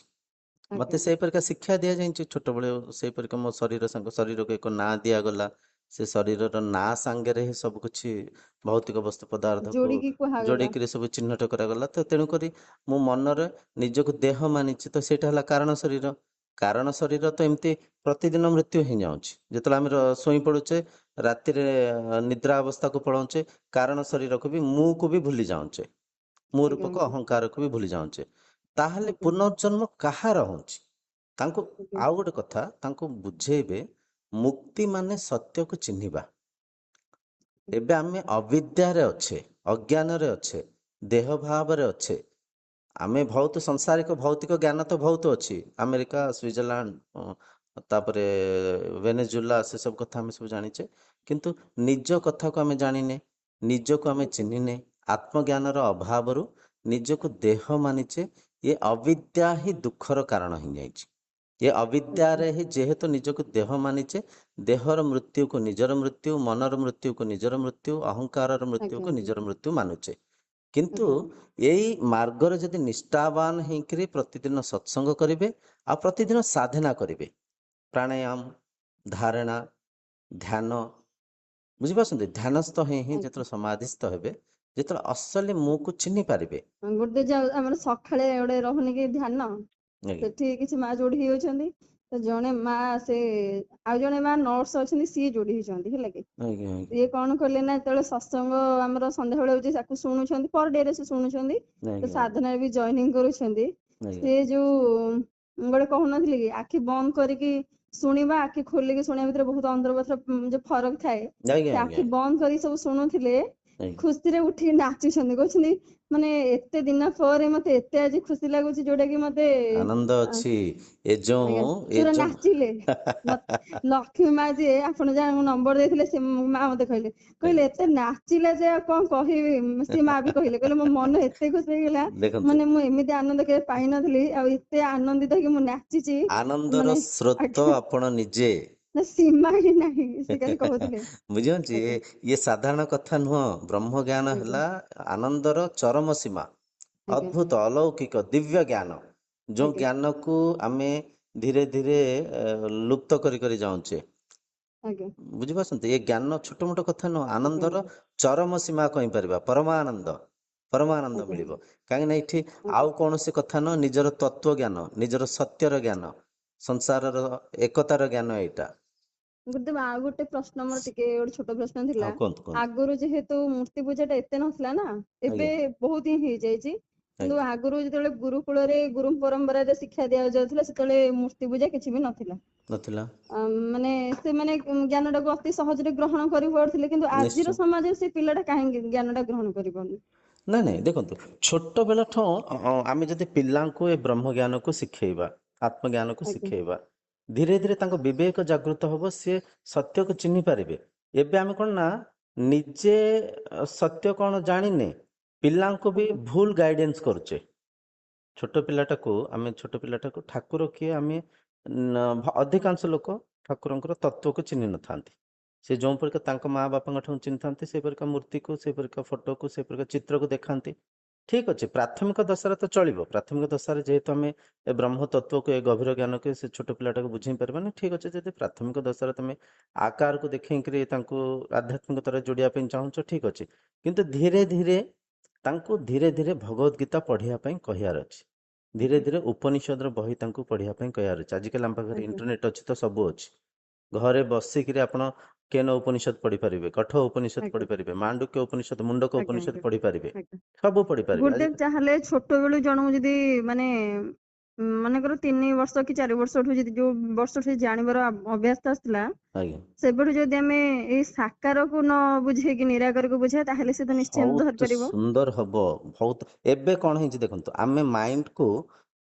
[SPEAKER 2] ଆଜ୍ଞା
[SPEAKER 1] ମତେ ସେଇପରିକା ଶିକ୍ଷା ଦିଆଯାଇଛି ଛୋଟବେଳେ, ସେଇପରିକା ମୋ ଶରୀରକୁ ଏକ ନାଁ ଦିଆଗଲା। ସେ ଶରୀରର ନାଁ ସାଙ୍ଗରେ ହିଁ ସବୁ କିଛି ଭୌତିକ ବସ୍ତୁ ପଦାର୍ଥକୁ
[SPEAKER 2] ଯୋଡିକି କୁହାଗଲା।
[SPEAKER 1] ଯୋଡିକିରି ସବୁ ଚିହ୍ନଟ କରାଗଲା। ତ ତେଣୁକରି ମୁଁ ମନରେ ନିଜକୁ ଦେହ ମାନିଛି, ତ ସେଇଟା ହେଲା କାରଣ ଶରୀର। କାରଣ ଶରୀର ତ ଏମିତି ପ୍ରତିଦିନ ମୃତ୍ୟୁ ହେଇଯାଉଛି। ଯେତେବେଳେ ଆମେ ଶୋଇ ପଡୁଛେ, ରାତିରେ ନିଦ୍ରା ଅବସ୍ଥାକୁ ପଳାଉଛେ, କାରଣ ଶରୀରକୁ ବି ମୁଁ କୁ ବି ଭୁଲି ଯାଉଛେ, ମୁଁ
[SPEAKER 2] ଆଜ୍ଞା
[SPEAKER 1] ରୂପକ
[SPEAKER 2] ଆଜ୍ଞା
[SPEAKER 1] ଅହଙ୍କାରକୁ ବି ଭୁଲି ଯାଉଛେ। ତାହେଲେ
[SPEAKER 2] ଆଜ୍ଞା
[SPEAKER 1] ପୁନର୍ଜନ୍ମ କାହାର ହଉଛି? ତାଙ୍କୁ
[SPEAKER 2] ଆଜ୍ଞା
[SPEAKER 1] ଆଉ ଗୋଟେ କଥା ତାଙ୍କୁ ବୁଝେଇବେ, ମୁକ୍ତି ମାନେ ସତ୍ୟକୁ ଚିହ୍ନିବା। ଏବେ ଆମେ ଅବିଦ୍ୟାରେ ଅଛେ, ଅଜ୍ଞାନରେ ଅଛେ, ଦେହ ଭାବରେ ଅଛେ। ଆମେ ବହୁତ ସଂସାରିକ ଭୌତିକ ଜ୍ଞାନ ତ ବହୁତ ଅଛି, ଆମେରିକା, ସୁଇଜରଲ୍ୟାଣ୍ଡ, ତାପରେ ଭେନେଜୁଲା, ସେ ସବୁ କଥା ଆମେ ସବୁ ଜାଣିଛେ। କିନ୍ତୁ ନିଜ କଥାକୁ ଆମେ ଜାଣିନେ, ନିଜକୁ ଆମେ
[SPEAKER 2] ଆଜ୍ଞା
[SPEAKER 1] ଚିହ୍ନିନେ। ଆତ୍ମଜ୍ଞାନର ଅଭାବରୁ ନିଜକୁ ଦେହ ମାନିଛେ। ଏ ଅବିଦ୍ୟା ହିଁ ଦୁଃଖର କାରଣ ହେଇଯାଇଛି। ଏ
[SPEAKER 2] ଆଜ୍ଞା
[SPEAKER 1] ଅବିଦ୍ୟାରେ ହିଁ ଯେହେତୁ ନିଜକୁ ଦେହ ମାନିଛେ, ଦେହର ମୃତ୍ୟୁକୁ ନିଜର ମୃତ୍ୟୁ, ମନର ମୃତ୍ୟୁକୁ ନିଜର ମୃତ୍ୟୁ, ଅହଙ୍କାରର
[SPEAKER 2] ଆଜ୍ଞା
[SPEAKER 1] ମୃତ୍ୟୁକୁ ନିଜର ମୃତ୍ୟୁ ମାନୁଛେ। କିନ୍ତୁ
[SPEAKER 2] ଆଜ୍ଞା
[SPEAKER 1] ଏଇ ମାର୍ଗରେ ଯଦି ନିଷ୍ଠାବାନ ହେଇକିରି ପ୍ରତିଦିନ ସତ୍ସଙ୍ଗ କରିବେ, ଆଉ ପ୍ରତିଦିନ ସାଧନା କରିବେ, ପ୍ରାଣାୟାମ, ଧାରଣା, ଧ୍ୟାନ, ବୁଝିପାରୁଛନ୍ତି? ଧ୍ୟାନସ୍ଥ ହିଁ
[SPEAKER 2] ଆଜ୍ଞା।
[SPEAKER 1] ଯେତେବେଳେ ସମାଧିସ୍ଥ ହେବେ, ଯେତେବେଳେ ଅସଲି ମୁଁକୁ ଚିହ୍ନି ପାରିବେ।
[SPEAKER 2] ଗୋଟେ ଯୋଉ ଆମର ସକାଳେ ଗୋଟେ ରହୁନି କି ଧ୍ୟାନ,
[SPEAKER 1] ଆଜ୍ଞା
[SPEAKER 2] ସେଠି କିଛି ମା ଯୋଡି ହେଇଯାଉଛନ୍ତି। ତ ଜଣେ ମା, ସେ ଆଉ ଜଣେ ମା ନର୍ସ ଅଛନ୍ତି, ସିଏ ଯୋଡି ହେଇଛନ୍ତି, ହେଲା କି।
[SPEAKER 1] ଆଜ୍ଞା
[SPEAKER 2] ସିଏ କଣ କଲେ ନା, ଯେତେବେଳେ ସତ୍ସଙ୍ଗ ଆମର ସନ୍ଧ୍ୟାବେଳେ ହଉଛି ତାକୁ ଶୁଣୁଛନ୍ତି, ପର ଡେ ରେ ସେ ଶୁଣୁଛନ୍ତି, ତ
[SPEAKER 1] ଆଜ୍ଞା
[SPEAKER 2] ସାଧନାରେ ବି ଜଏନିଂ କରୁଛନ୍ତି।
[SPEAKER 1] ଆଜ୍ଞା
[SPEAKER 2] ସେ ଯୋଉ ମୁଁ ଗୋଟେ କହୁନଥିଲି କି, ଆଖି ବନ୍ଦ କରିକି ଶୁଣିବା, ଆଖି ଖୋଲିକି ଶୁଣିବା ଭିତରେ ବହୁତ ଯୋଉ ଫରକ ଥାଏ।
[SPEAKER 1] ଆଜ୍ଞା
[SPEAKER 2] ସେ
[SPEAKER 1] ଆଜ୍ଞା
[SPEAKER 2] ଆଖି ବନ୍ଦ କରି ସବୁ ଶୁଣୁଥିଲେ,
[SPEAKER 1] ଆଜ୍ଞା
[SPEAKER 2] ଖୁସିରେ ଉଠିକି ନାଚୁଛନ୍ତି। କହୁଛନ୍ତି ମାନେ ଏତେ ଦିନ ପରେ ମତେ ଏତେ ଆଜି ଖୁସି ଲାଗୁଛି, ଯୋଉଟା କି ମତେ
[SPEAKER 1] ଆନନ୍ଦ ଅଛି। ଏ
[SPEAKER 2] ଆଜ୍ଞା
[SPEAKER 1] ଯୋଉ
[SPEAKER 2] ସେ
[SPEAKER 1] ଏ
[SPEAKER 2] ପୁରା
[SPEAKER 1] ଯୋଉ
[SPEAKER 2] ନାଚିଲେ। ଲକ୍ଷ୍ମୀ ମା ଯିଏ ଆପଣ ଯାହାଙ୍କୁ ନମ୍ବର ଦେଇଥିଲେ, ସେ ମା ମତେ କହିଲେ,
[SPEAKER 1] ଆଜ୍ଞା
[SPEAKER 2] ଏତେ ନାଚିଲା ଯେ ଆଉ କଣ କହିବି। ସେ ମା ବି କହିଲେ ମୋ ମନ ଏତେ ଖୁସି ହେଇଗଲା,
[SPEAKER 1] ଦେଖନ୍ତୁ,
[SPEAKER 2] ମାନେ ମୁଁ ଏମିତି ଆନନ୍ଦ କେବେ ପାଇନଥିଲି, ଆଉ ଏତେ ଆନନ୍ଦିତ ହେଇକି ମୁଁ ନାଚିଛି।
[SPEAKER 1] ଆନନ୍ଦର
[SPEAKER 2] ମାନେ
[SPEAKER 1] ସ୍ରୋତ
[SPEAKER 2] ଆଜ୍ଞା,
[SPEAKER 1] ଆପଣ ନିଜେ।
[SPEAKER 2] ନା ସୀମା ହିଁ ନାହିଁ, ସେ ଖାଲି କହୁଥିଲେ।
[SPEAKER 1] ବୁଝିପାରୁଛି,
[SPEAKER 2] ଆଜ୍ଞା
[SPEAKER 1] ଇଏ ସାଧାରଣ କଥା ନୁହଁ। ବ୍ରହ୍ମ ଜ୍ଞାନ
[SPEAKER 2] ଆଜ୍ଞା
[SPEAKER 1] ହେଲା ଆନନ୍ଦର ଚରମ ସୀମା।
[SPEAKER 2] ଆଜ୍ଞା
[SPEAKER 1] ଅଦ୍ଭୁତ, ଅଲୌକିକ, ଦିବ୍ୟ ଜ୍ଞାନ, ଯୋଉ
[SPEAKER 2] ଆଜ୍ଞା
[SPEAKER 1] ଜ୍ଞାନକୁ ଆମେ ଧୀରେ ଧୀରେ ଲୁପ୍ତ କରି କରି ଯାଉଛେ।
[SPEAKER 2] ଆଜ୍ଞା
[SPEAKER 1] ବୁଝିପାରୁଛନ୍ତି, ଏ ଜ୍ଞାନ ଛୋଟ ମୋଟ କଥା ନୁହଁ।
[SPEAKER 2] ଆଜ୍ଞା
[SPEAKER 1] ଆନନ୍ଦର ଚରମ ସୀମା କହିପାରିବା, ପରମାନନ୍ଦ। ପରମାନନ୍ଦ
[SPEAKER 2] ଆଜ୍ଞା
[SPEAKER 1] ମିଳିବ। କାହିଁକି ନା ଏଠି
[SPEAKER 2] ଆଜ୍ଞା
[SPEAKER 1] ଆଉ କୌଣସି କଥା ନୁହଁ, ନିଜର ତତ୍ଵ ଜ୍ଞାନ, ନିଜର ସତ୍ୟର ଜ୍ଞାନ, ସଂସାରର ଏକତାର ଜ୍ଞାନ ଏଇଟା।
[SPEAKER 2] ଗୁରୁଦେବ, ଆଉ ଗୋଟେ ପ୍ରଶ୍ନ ମୋର ଟିକେ ଗୋଟେ ଛୋଟ ପ୍ରଶ୍ନ ଥିଲା।
[SPEAKER 1] ହଁ କୁହନ୍ତୁ କୁହନ୍ତୁ।
[SPEAKER 2] ଆଗରୁ ଯେହେତୁ ମୂର୍ତ୍ତି ପୂଜା ଟା ଏତେ ନଥିଲା ନା, ଏବେ
[SPEAKER 1] ଆଜ୍ଞା
[SPEAKER 2] ବହୁତ ହିଁ ହେଇଯାଇଛି। କିନ୍ତୁ
[SPEAKER 1] ଆଜ୍ଞା
[SPEAKER 2] ଆଗରୁ ଯେତେବେଳେ ଗୁରୁକୁଳରେ ଗୁରୁ ପରମ୍ପରାରେ ଶିକ୍ଷା ଦିଆଯାଉଥିଲା, ସେତେବେଳେ ମୂର୍ତ୍ତି ପୂଜା କିଛି ବି ନଥିଲା।
[SPEAKER 1] ନଥିଲା।
[SPEAKER 2] ମାନେ ସେମାନେ ଜ୍ଞାନ ଟାକୁ ଅତି ସହଜରେ ଗ୍ରହଣ କରିପାରୁଥିଲେ, କିନ୍ତୁ
[SPEAKER 1] ନିଶ୍ଚୟ।
[SPEAKER 2] ଆଜିର ସମାଜରେ ସେ ପିଲାଟା କାହିଁକି ଜ୍ଞାନ ଟା ଗ୍ରହଣ କରିପାରୁନି?
[SPEAKER 1] ନାଇଁ ନାଇଁ, ଦେଖନ୍ତୁ, ଛୋଟ ବେଳଠୁ ଆମେ ଯଦି ପିଲାଙ୍କୁ ଏ ବ୍ରହ୍ମ ଜ୍ଞାନକୁ ଶିଖେଇବା, ଆତ୍ମଜ୍ଞାନକୁ
[SPEAKER 2] ଆଜ୍ଞା
[SPEAKER 1] ଶିଖେଇବା, ଧୀରେ ଧୀରେ ତାଙ୍କ ବିବେକ ଜାଗୃତ ହବ, ସିଏ ସତ୍ୟକୁ ଚିହ୍ନି ପାରିବେ। ଏବେ ଆମେ କଣ ନା, ନିଜେ ସତ୍ୟ କଣ ଜାଣିନେ, ପିଲାଙ୍କୁ ବି
[SPEAKER 2] ଆଜ୍ଞା
[SPEAKER 1] ଭୁଲ ଗାଇଡେନ୍ସ କରୁଛେ। ଛୋଟ ପିଲାଟାକୁ ଠାକୁର କିଏ, ଆମେ ଅଧିକାଂଶ ଲୋକ ଠାକୁରଙ୍କର ତତ୍ଵକୁ ଚିହ୍ନି ନଥାନ୍ତି। ସେ ଯୋଉ ପରିକା ତାଙ୍କ ମା ବାପାଙ୍କ ଠାରୁ ଚିହ୍ନିଥାନ୍ତି, ସେପରିକା ମୂର୍ତ୍ତିକୁ, ସେପରିକା ଫଟୋକୁ, ସେପରିକା ଚିତ୍ରକୁ ଦେଖାନ୍ତି। ଠିକ ଅଛି, ପ୍ରାଥମିକ ଦଶାରେ ତ ଚଳିବ। ପ୍ରାଥମିକ ଦଶାରେ ଯେହେତୁ ଆମେ ଏ ବ୍ରହ୍ମ ତତ୍ଵକୁ, ଏ ଗଭୀର ଜ୍ଞାନକୁ ସେ ଛୋଟ ପିଲାଟାକୁ ବୁଝେଇ ପାରିବାନି, ଠିକ ଅଛି। ଯଦି ପ୍ରାଥମିକ ଦଶାରେ ତମେ ଆକାରକୁ ଦେଖେଇକିରି ତାଙ୍କୁ ଆଧ୍ୟାତ୍ମିକତାରେ ଯୋଡିବା ପାଇଁ ଚାହୁଁଛ, ଠିକ ଅଛି। କିନ୍ତୁ ଧୀରେ ଧୀରେ ତାଙ୍କୁ ଧୀରେ ଧୀରେ ଭଗବତ ଗୀତା ପଢିବା ପାଇଁ କହିବାର ଅଛି। ଧୀରେ
[SPEAKER 2] ଆଜ୍ଞା
[SPEAKER 1] ଧୀରେ ଉପନିଷଦର ବହି ତାଙ୍କୁ ପଢିବା ପାଇଁ କହିବାର ଅଛି। ଆଜିକାଲି ଆମ ପାଖରେ
[SPEAKER 2] ଆଜ୍ଞା
[SPEAKER 1] ଇଣ୍ଟରନେଟ ଅଛି ତ ସବୁ ଅଛି। ଘରେ ବସିକିରି ଆପଣ କେନ ଉପନିଷଦ ପଢିପାରିବେ, କଠ ଉପନିଷଦ
[SPEAKER 2] ଆଜ୍ଞା
[SPEAKER 1] ପଢିପାରିବେ, ମାଣ୍ଡୁକ୍ୟ ଉପନିଷଦ, ମୁଣ୍ଡକ
[SPEAKER 2] ଆଜ୍ଞା
[SPEAKER 1] ଉପନିଷଦ
[SPEAKER 2] ଆଜ୍ଞା
[SPEAKER 1] ପଢିପାରିବେ,
[SPEAKER 2] ଆଜ୍ଞା।
[SPEAKER 1] ସବୁ ପଢିପାରିବେ
[SPEAKER 2] ଗୁରୁଦେବ
[SPEAKER 1] ଆଜି।
[SPEAKER 2] ଚାହେଲେ ଛୋଟ ବେଳୁ ଜଣଙ୍କୁ ଯଦି ମାନେ ମନେକର 3 ବର୍ଷ କି 4 ବର୍ଷଠୁ ଯଦି ଯୋଉ ବର୍ଷଠୁ ସେ ଜାଣିବାର ଅଭ୍ୟାସ ଆସିଥିଲା,
[SPEAKER 1] ଆଜ୍ଞା
[SPEAKER 2] ସେବେଠୁ ଯଦି ଆମେ ଏଇ ସାକାରକୁ ନ ବୁଝେଇକି ନିରାକାରକୁ ବୁଝେଇବା ତାହେଲେ ସେ ତ ନିଶ୍ଚିନ୍ତ
[SPEAKER 1] ବହୁତ
[SPEAKER 2] ଧରିପାରିବ।
[SPEAKER 1] ସୁନ୍ଦର ହବ। ବହୁତ ଏବେ କଣ ହେଇଛି ଦେଖନ୍ତୁ, ଆମେ ମାଇଣ୍ଡକୁ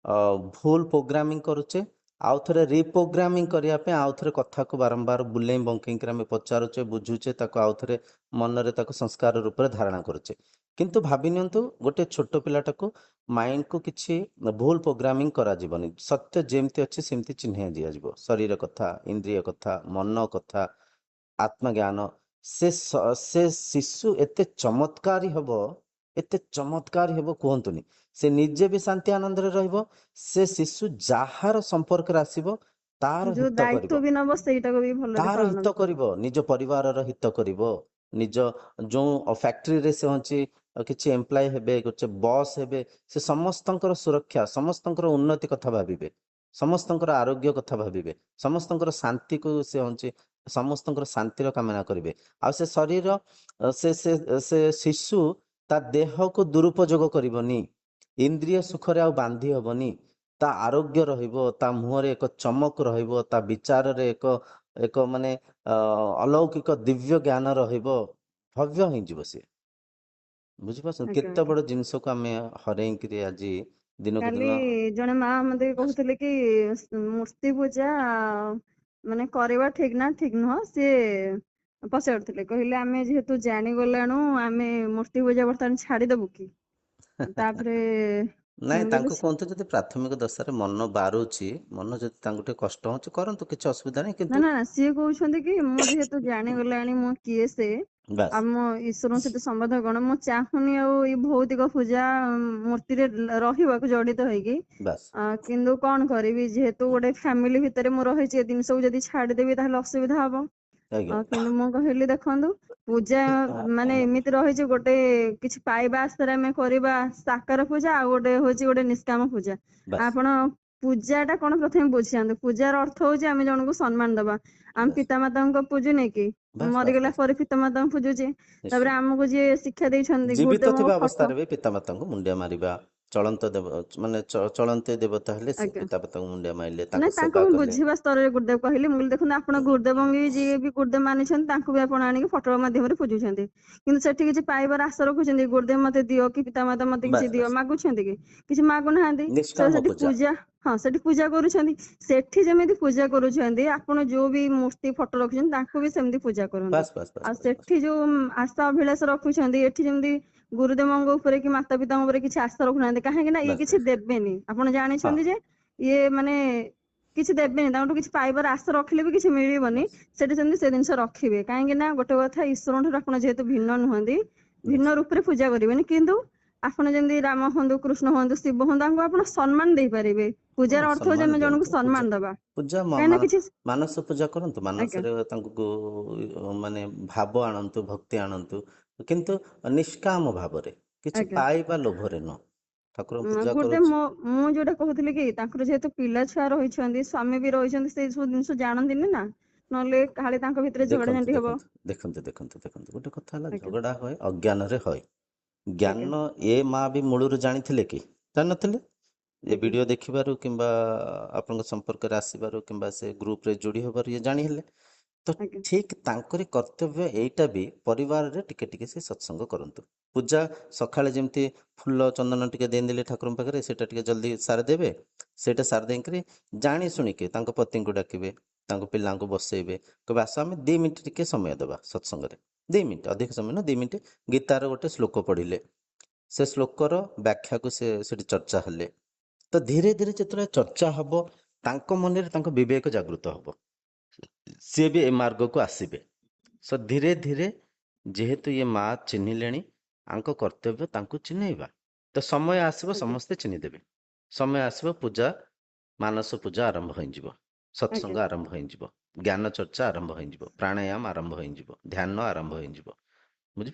[SPEAKER 1] ଭୁଲ ପ୍ରୋଗ୍ରାମିଂ କରୁଛେ, ଆଉ ଥରେ ରିପ୍ରୋଗ୍ରାମିଂ କରିବା ପାଇଁ ଆଉ ଥରେ କଥାକୁ ବାରମ୍ବାର ବୁଲେଇ ବଙ୍କେଇକି ଆମେ ପଚାରୁଛେ, ବୁଝୁଛେ, ତାକୁ ଆଉ ଥରେ ମନରେ ତାକୁ ସଂସ୍କାର ରୂପରେ ଧାରଣା କରୁଛେ। କିନ୍ତୁ ଭାବି ନିଅନ୍ତୁ ଗୋଟେ ଛୋଟ ପିଲାଟାକୁ ମାଇଣ୍ଡକୁ କିଛି ଭୁଲ ପ୍ରୋଗ୍ରାମିଂ କରାଯିବନି। ସତ୍ୟ ଯେମିତି ଅଛି ସେମିତି ଚିହ୍ନାଇ ଦିଆଯିବ। ଶରୀର କଥା, ଇନ୍ଦ୍ରିୟ କଥା, ମନ କଥା, ଆତ୍ମଜ୍ଞାନ। ସେ ଶିଶୁ ଏତେ ଚମତ୍କାରୀ ହବ, ଏତେ ଚମତ୍କାରୀ ହବ କୁହନ୍ତୁନି। ସେ ନିଜେ ବି ଶାନ୍ତି ଆନନ୍ଦରେ ରହିବ। ସେ ଶିଶୁ ଯାହାର ସମ୍ପର୍କରେ ଆସିବ ତାର
[SPEAKER 2] ଯୋଉ
[SPEAKER 1] ହିତ
[SPEAKER 2] ଦାୟିତ୍ୱ
[SPEAKER 1] କରିବ,
[SPEAKER 2] ବି ନବ ସେଇଟାକୁ ବି ଭଲରେ
[SPEAKER 1] ତାର
[SPEAKER 2] ପାଳନ
[SPEAKER 1] ହିତ
[SPEAKER 2] ବି କରିବ।
[SPEAKER 1] କରିବ, ନିଜ ପରିବାରର ହିତ କରିବ। ନିଜ ଯୋଉ ଫ୍ୟାକ୍ଟ୍ରିରେ ସେ ଅଛି, କିଛି ଏମ୍ପ୍ଲୟ ହେବେ, କିଛି ବସ୍ ହେବେ, ସେ ସମସ୍ତଙ୍କର ସୁରକ୍ଷା, ସମସ୍ତଙ୍କର ଉନ୍ନତି କଥା ଭାବିବେ, ସମସ୍ତଙ୍କର ଆରୋଗ୍ୟ କଥା ଭାବିବେ, ସମସ୍ତଙ୍କର ଶାନ୍ତିକୁ ସେ ଅଛି, ସମସ୍ତଙ୍କର ଶାନ୍ତିର କାମନା କରିବେ। ଆଉ ସେ ଶରୀର, ସେ ସେ ସେ ଶିଶୁ ତା ଦେହକୁ ଦୁରୁପଯୋଗ କରିବନି, ଇନ୍ଦ୍ରିୟ ସୁଖରେ ଆଉ ବାନ୍ଧି ହବନି। ତା ଆରୋଗ୍ୟ ରହିବ, ତା ମୁହଁରେ ଏକ ଚମକ ରହିବ, ତା ବିଚାରରେ ଏକ ଏକ ମାନେ ଅଲୌକିକ ଦିବ୍ୟ ଜ୍ଞାନ ରହିବ। ଭବ୍ୟ ହେଇଯିବ ସିଏ। ବୁଝିପାରୁଛନ୍ତି
[SPEAKER 2] ଆଜ୍ଞା
[SPEAKER 1] କେତେ
[SPEAKER 2] ଆଜ୍ଞା।
[SPEAKER 1] ବଡ ଜିନିଷକୁ ଆମେ ହରେଇକିରି ଆଜି ଦିନକୁ
[SPEAKER 2] କାଲି
[SPEAKER 1] ଦିନ।
[SPEAKER 2] ଜଣେ ମା ମତେ କହୁଥିଲେ କି ମୂର୍ତ୍ତି ପୂଜା ମାନେ କରିବା ଠିକ ନା ଠିକ ନୁହଁ। ସିଏ ପଚାରୁଥିଲେ, କହିଲେ ଆମେ ଯେହେତୁ ଜାଣିଗଲାଣୁ ଆମେ ମୂର୍ତ୍ତି ପୂଜା ବର୍ତ୍ତମାନ ଛାଡିଦବୁ କି? ତାପରେ
[SPEAKER 1] ନାଇଁ,
[SPEAKER 2] ମୁଁ କହିଲି
[SPEAKER 1] ତାଙ୍କୁ କୁହନ୍ତୁ ଯଦି ପ୍ରାଥମିକ ଦଶାରେ ମନ ବାରୁଛି, ମନ ଯଦି ତାଙ୍କୁ ଟିକେ କଷ୍ଟ ହଉଛି, କରନ୍ତୁ, କିଛି ଅସୁବିଧା ନାହିଁ।
[SPEAKER 2] ନା
[SPEAKER 1] କିନ୍ତୁ
[SPEAKER 2] ନା ସିଏ କହୁଛନ୍ତି କି ମୁଁ ଯେହେତୁ ଜାଣିଗଲାଣି ମୁଁ କିଏ ସେ,
[SPEAKER 1] ବାସ୍
[SPEAKER 2] ଆମ ଈଶ୍ୱରଙ୍କ ସହିତ ସମ୍ବନ୍ଧ କଣ, ମୁଁ ଚାହୁଁନି ଆଉ ଏଇ ଭୌତିକ ପୂଜା ମୂର୍ତ୍ତିରେ ରହିବାକୁ ଜଡିତ ହେଇକି।
[SPEAKER 1] ବାସ୍
[SPEAKER 2] କିନ୍ତୁ କଣ କରିବି, ଯେହେତୁ ଗୋଟେ ଫ୍ୟାମିଲି ଭିତରେ ମୁଁ ରହିଛି, ଏ ଜିନିଷକୁ ଯଦି ଛାଡିଦେବି ତାହେଲେ ଅସୁବିଧା ହବ।
[SPEAKER 1] ଆଜ୍ଞା।
[SPEAKER 2] କିନ୍ତୁ ମୁଁ କହିଲି ଦେଖନ୍ତୁ, ପୂଜା ମାନେ ଏମିତି ରହିଛି, ଗୋଟେ କିଛି ପାଇବା ଆଶାରେ ଆମେ କରିବା ସାକାର ପୂଜା, ଆଉ ଗୋଟେ ହଉଛି ଗୋଟେ ନିଷ୍କାମ ପୂଜା।
[SPEAKER 1] ବାସ୍
[SPEAKER 2] ଆପଣ ପୂଜା ଟା କଣ ପ୍ରଥମେ ବୁଝିଯାଆନ୍ତୁ। ପୂଜାର ଅର୍ଥ ହଉଛି ଆମେ ଜଣଙ୍କୁ ସମ୍ମାନ ଦବା। ଆମେ
[SPEAKER 1] ବାସ୍
[SPEAKER 2] ପିତାମାତାଙ୍କ ପୂଜୁନେ କି,
[SPEAKER 1] ବାସ୍ ବାସ୍
[SPEAKER 2] ମରିଗଲା
[SPEAKER 1] ବାସ୍
[SPEAKER 2] ପରେ ପିତାମାତାଙ୍କୁ ପୂଜୁଛେ।
[SPEAKER 1] ନିଶ୍ଚୟ।
[SPEAKER 2] ତାପରେ ଆମକୁ ଯିଏ ଶିକ୍ଷା ଦେଇଛନ୍ତି
[SPEAKER 1] ଜୀବିତ ଥିବା
[SPEAKER 2] ଗୁରୁଦେବଙ୍କ ଫଟୋ।
[SPEAKER 1] ଅବସ୍ଥାରେ ବି ପିତାମାତାଙ୍କୁ ମୁଣ୍ଡିଆ ମାରିବା, ଚଳନ୍ତ ଦେବ ମାନେ ଚଳନ୍ତି ଦେବତା ହେଲେ ସେ
[SPEAKER 2] ଆଜ୍ଞା।
[SPEAKER 1] ପିତାମାତାଙ୍କୁ ମୁଣ୍ଡିଆ ମାରିଲେ,
[SPEAKER 2] ନାଇଁ,
[SPEAKER 1] ତାଙ୍କ
[SPEAKER 2] ତାଙ୍କୁ
[SPEAKER 1] ସେବା
[SPEAKER 2] ମୁଁ
[SPEAKER 1] କଲେ।
[SPEAKER 2] ବୁଝିବା ସ୍ତରରେ ଗୁରୁଦେବ କହିଲି। ମୁଁ କହିଲି ଦେଖନ୍ତୁ, ଆପଣ ଗୁରୁଦେବଙ୍କୁ ବି ଯିଏ ବି ଗୁରୁଦେବ ମାନିଛନ୍ତି ତାଙ୍କୁ ବି ଆପଣ ଆଣିକି ଫଟୋ ମାଧ୍ୟମରେ ପୂଜୁଛନ୍ତି। କିନ୍ତୁ ସେଠି କିଛି ପାଇବାର ଆଶା ରଖୁଛନ୍ତି, ଗୁରୁଦେବ ମତେ ଦିଅ କି ପିତାମାତା ମତେ କିଛି
[SPEAKER 1] ବାସ୍
[SPEAKER 2] ଦିଅ,
[SPEAKER 1] ବାସ୍
[SPEAKER 2] ମାଗୁଛନ୍ତି କି? କିଛି ମାଗୁନାହାନ୍ତି।
[SPEAKER 1] ନିଷ୍କାମ
[SPEAKER 2] ସେଠି
[SPEAKER 1] ପୂଜା।
[SPEAKER 2] ପୂଜା, ହଁ ସେଠି ପୂଜା କରୁଛନ୍ତି। ସେଠି ଯେମିତି ପୂଜା କରୁଛନ୍ତି, ଆପଣ ଯୋଉ ବି ମୂର୍ତ୍ତି ଫଟୋ ରଖୁଛନ୍ତି ତାଙ୍କୁ ବି ସେମିତି ପୂଜା କରନ୍ତୁ।
[SPEAKER 1] ବାସ୍ ବାସ୍ ବାସ୍
[SPEAKER 2] ଆଉ
[SPEAKER 1] ବାସ୍ ବାସ୍
[SPEAKER 2] ସେଠି ଯୋଉ ଆଶା ଅଭିଳାଷ ରଖୁଛନ୍ତି, ଏଠି ଯେମିତି ଗୁରୁଦେବଙ୍କ ଉପରେ କି ମାତା ପିତାଙ୍କ ଉପରେ କିଛି ଆଶା ରଖୁନାହାନ୍ତି। କାହିଁକି ନା ଇଏ
[SPEAKER 1] ବାସ୍
[SPEAKER 2] କିଛି
[SPEAKER 1] ବାସ୍
[SPEAKER 2] ଦେବେନି। ଆପଣ
[SPEAKER 1] ହଁ
[SPEAKER 2] ଜାଣିଛନ୍ତି ଯେ ଇଏ ମାନେ କିଛି ଦେବେନି, ତାଙ୍କଠୁ କିଛି ପାଇବାର ଆଶା ରଖିଲେ ବି କିଛି ମିଳିବନି।
[SPEAKER 1] ବାସ୍
[SPEAKER 2] ସେଠି ସେମିତି ସେ ଜିନିଷ ରଖିବେ। କାହିଁକି ନା ଗୋଟେ କଥା, ଈଶ୍ୱରଙ୍କ ଠାରୁ ଆପଣ ଯେହେତୁ ଭିନ୍ନ ନୁହନ୍ତି, ଭିନ୍ନ
[SPEAKER 1] ବାସ୍
[SPEAKER 2] ରୂପରେ ପୂଜା କରିବେନି। କିନ୍ତୁ ଆପଣ ଯେମିତି ରାମ ହୁଅନ୍ତୁ, କୃଷ୍ଣ ହୁଅନ୍ତୁ, ଶିବ ହୁଅନ୍ତୁ, ତାଙ୍କୁ ଆପଣ ସମ୍ମାନ ଦେଇପାରିବେ। ପୂଜାର
[SPEAKER 1] ହଁ,
[SPEAKER 2] ଅର୍ଥ ହଉଛି
[SPEAKER 1] ସମ୍ମାନ
[SPEAKER 2] ଆମେ ଜଣଙ୍କୁ
[SPEAKER 1] ଦିଅନ୍ତୁ।
[SPEAKER 2] ସମ୍ମାନ
[SPEAKER 1] ପୂଜା
[SPEAKER 2] ଦବା।
[SPEAKER 1] ପୂଜା
[SPEAKER 2] କାହିଁକି ନା କିଛି
[SPEAKER 1] ମାନସ ପୂଜା କରନ୍ତୁ,
[SPEAKER 2] ଆଜ୍ଞା
[SPEAKER 1] ମାନସରେ ତାଙ୍କୁ ମାନେ ଭାବ ଆଣନ୍ତୁ, ଭକ୍ତି ଆଣନ୍ତୁ, କିନ୍ତୁ ନିଷ୍କାମ ଭାବରେ, କିଛି
[SPEAKER 2] ଆଜ୍ଞା।
[SPEAKER 1] ପାଇବା ଲୋଭରେ ନୁହଁ। ଠାକୁରଙ୍କୁ ପୂଜା
[SPEAKER 2] ଗୋଟେ
[SPEAKER 1] କରୁଛି।
[SPEAKER 2] ମୁଁ ଯୋଉଟା କହୁଥିଲି କି, ତାଙ୍କର ଯେହେତୁ ପିଲା ଛୁଆ ରହିଛନ୍ତି, ସ୍ୱାମୀ ବି ରହିଛନ୍ତି, ସେଇ ସବୁ ଜିନିଷ ଜାଣନ୍ତିନି ନା, ନହେଲେ କାଳେ ତାଙ୍କ ଭିତରେ ଝଗଡା
[SPEAKER 1] ଦେଖନ୍ତୁ
[SPEAKER 2] ଝାଣ୍ଟି ହବ।
[SPEAKER 1] ଦେଖନ୍ତୁ ଦେଖନ୍ତୁ ଦେଖନ୍ତୁ ଦେଖନ୍ତୁ ଗୋଟେ କଥା ହେଲା,
[SPEAKER 2] ଆଜ୍ଞା
[SPEAKER 1] ଝଗଡା ହୁଏ ଅଜ୍ଞାନରେ ହୁଏ।
[SPEAKER 2] ଆଜ୍ଞା
[SPEAKER 1] ଜ୍ଞାନ ଏ ମା ବି ମୂଳରୁ ଜାଣିଥିଲେ କି? ଜାଣିନଥିଲେ। ଏ
[SPEAKER 2] ଆଜ୍ଞା
[SPEAKER 1] ଭିଡିଓ ଦେଖିବାରୁ କିମ୍ବା ଆପଣଙ୍କ ସମ୍ପର୍କରେ ଆସିବାରୁ କିମ୍ବା ସେ ଗ୍ରୁପରେ ଯୋଡି ହବାରୁ ଇଏ ଜାଣିହେଲେ। ତ
[SPEAKER 2] ଆଜ୍ଞା
[SPEAKER 1] ଠିକ ତାଙ୍କରି କର୍ତ୍ତବ୍ୟ ଏଇଟା ବି, ପରିବାରରେ ଟିକେ ଟିକେ ସେ ସତ୍ସଙ୍ଗ କରନ୍ତୁ। ପୂଜା ସକାଳେ ଯେମିତି ଫୁଲ ଚନ୍ଦନ ଟିକେ ଦେଇଦେଲେ ଠାକୁରଙ୍କ ପାଖରେ, ସେଇଟା ଟିକେ ଜଲ୍ଦି ସାରିଦେବେ। ସେଇଟା ସାରି ଦେଇକରି ଜାଣି ଶୁଣିକି ତାଙ୍କ ପତିଙ୍କୁ ଡାକିବେ, ତାଙ୍କ ପିଲାଙ୍କୁ ବସେଇବେ, କହିବେ ଆସ ଆମେ 2 ମିନିଟ୍ ଟିକେ ସମୟ ଦେବା ସତ୍ସଙ୍ଗରେ। 2 ମିନିଟ୍, ଅଧିକ ସମୟ ନୁହଁ, 2 ମିନିଟ୍। ଗୀତାର ଗୋଟେ ଶ୍ଲୋକ ପଢିଲେ, ସେ ଶ୍ଲୋକର ବ୍ୟାଖ୍ୟାକୁ ସେ ସେଠି ଚର୍ଚ୍ଚା ହେଲେ। ତ ଧୀରେ ଧୀରେ ଯେତେବେଳେ ଚର୍ଚ୍ଚା ହବ, ତାଙ୍କ ମନରେ ତାଙ୍କ ବିବେକ ଜାଗୃତ ହବ, ସିଏ ବି ଏ ମାର୍ଗକୁ ଆସିବେ। ଧୀରେ ଧୀରେ ଯେହେତୁ ଇଏ ମା ଚିହ୍ନିଲେଣି, ଆଙ୍କ କର୍ତ୍ତବ୍ୟ ତାଙ୍କୁ ଚିହ୍ନେଇବା। ତ ସମୟ ଆସିବ,
[SPEAKER 2] ଆଜ୍ଞା
[SPEAKER 1] ସମସ୍ତେ ଚିହ୍ନିଦେବେ। ସମୟ ଆସିବ, ପୂଜା, ମାନସ ପୂଜା ଆରମ୍ଭ ହେଇଯିବ,
[SPEAKER 2] ଆଜ୍ଞା
[SPEAKER 1] ସତ୍ସଙ୍ଗ ଆରମ୍ଭ ହେଇଯିବ, ଜ୍ଞାନ ଚର୍ଚ୍ଚା ଆରମ୍ଭ ହେଇଯିବ, ପ୍ରାଣାୟାମ ଆରମ୍ଭ ହେଇଯିବ, ଧ୍ୟାନ ଆରମ୍ଭ ହେଇଯିବ।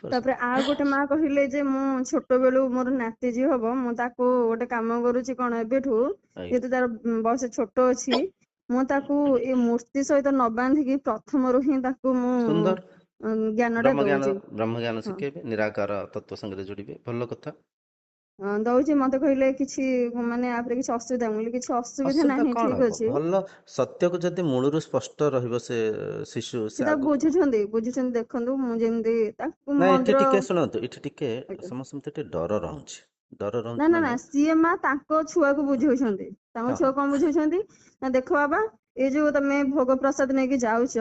[SPEAKER 2] ତାପରେ
[SPEAKER 1] ବୁଝିପାରୁଛନ୍ତି?
[SPEAKER 2] ଆଉ ଗୋଟେ ମା କହିଲେ ଯେ ମୁଁ ଛୋଟ ବେଳୁ ମୋର ନାତି ଯିଏ ହବ ମୁଁ ତାକୁ ଗୋଟେ କାମ କରୁଛି କଣ ଏବେଠୁ,
[SPEAKER 1] ଆଜ୍ଞା।
[SPEAKER 2] ଯେହେତୁ ତାର ବୟସ ଛୋଟ ଅଛି, ମୁଁ ତାକୁ ଏ ମୂର୍ତ୍ତି ସହିତ ନ ବାନ୍ଧିକି ପ୍ରଥମରୁ ହିଁ ତାକୁ ମୁଁ
[SPEAKER 1] ସୁନ୍ଦର।
[SPEAKER 2] ଜ୍ଞାନ ଟା ଦଉଛି।
[SPEAKER 1] ବ୍ରହ୍ମଜ୍ଞାନ
[SPEAKER 2] ହଁ
[SPEAKER 1] ଶିଖେଇବେ, ନିରାକାର ତତ୍ଵ ସାଙ୍ଗରେ ଯୋଡ଼ିବେ, ଭଲ କଥା।
[SPEAKER 2] ଦଉଛି। ମତେ କହିଲେ କିଛି ମାନେ ଆପରେ କିଛି ଅସୁବିଧା, ମୁଁ କହିଲି କିଛି ଅସୁବିଧା
[SPEAKER 1] ଅସୁବିଧା
[SPEAKER 2] ନାହିଁ,
[SPEAKER 1] କଣ
[SPEAKER 2] ଠିକ
[SPEAKER 1] ହବ?
[SPEAKER 2] ଅଛି।
[SPEAKER 1] ଭଲ ସତ୍ୟକୁ ଯଦି ମୂଳରୁ ସ୍ପଷ୍ଟ ରହିବ ସେ ଶିଶୁ,
[SPEAKER 2] ସେ
[SPEAKER 1] ସେ
[SPEAKER 2] ତାକୁ
[SPEAKER 1] ଆଗକୁ।
[SPEAKER 2] ବୁଝୁଛନ୍ତି ଦେଖନ୍ତୁ ମୁଁ ଯେମିତି ତାକୁ
[SPEAKER 1] ନାଇଁ ଏଠି
[SPEAKER 2] ମନ୍ଦିର।
[SPEAKER 1] ଟିକେ ଶୁଣନ୍ତୁ, ଏଠି ଟିକେ
[SPEAKER 2] ଆଜ୍ଞା।
[SPEAKER 1] ସମସ୍ତେ ଟିକେ ଡର ରହୁଛି। ଡର
[SPEAKER 2] ନା
[SPEAKER 1] ରହୁଛି
[SPEAKER 2] ନା ନା,
[SPEAKER 1] ମାନେ
[SPEAKER 2] ସିଏ ମା ତାଙ୍କ ଛୁଆକୁ ବୁଝଉଛନ୍ତି। ତାଙ୍କ
[SPEAKER 1] ହଁ
[SPEAKER 2] ଛୁଆ କଣ ବୁଝଉଛନ୍ତି ନା, ଦେଖ ବାବା ଏଇ ଯୋଉ ତମେ ଭୋଗ ପ୍ରସାଦ ନେଇକି ଯାଉଛ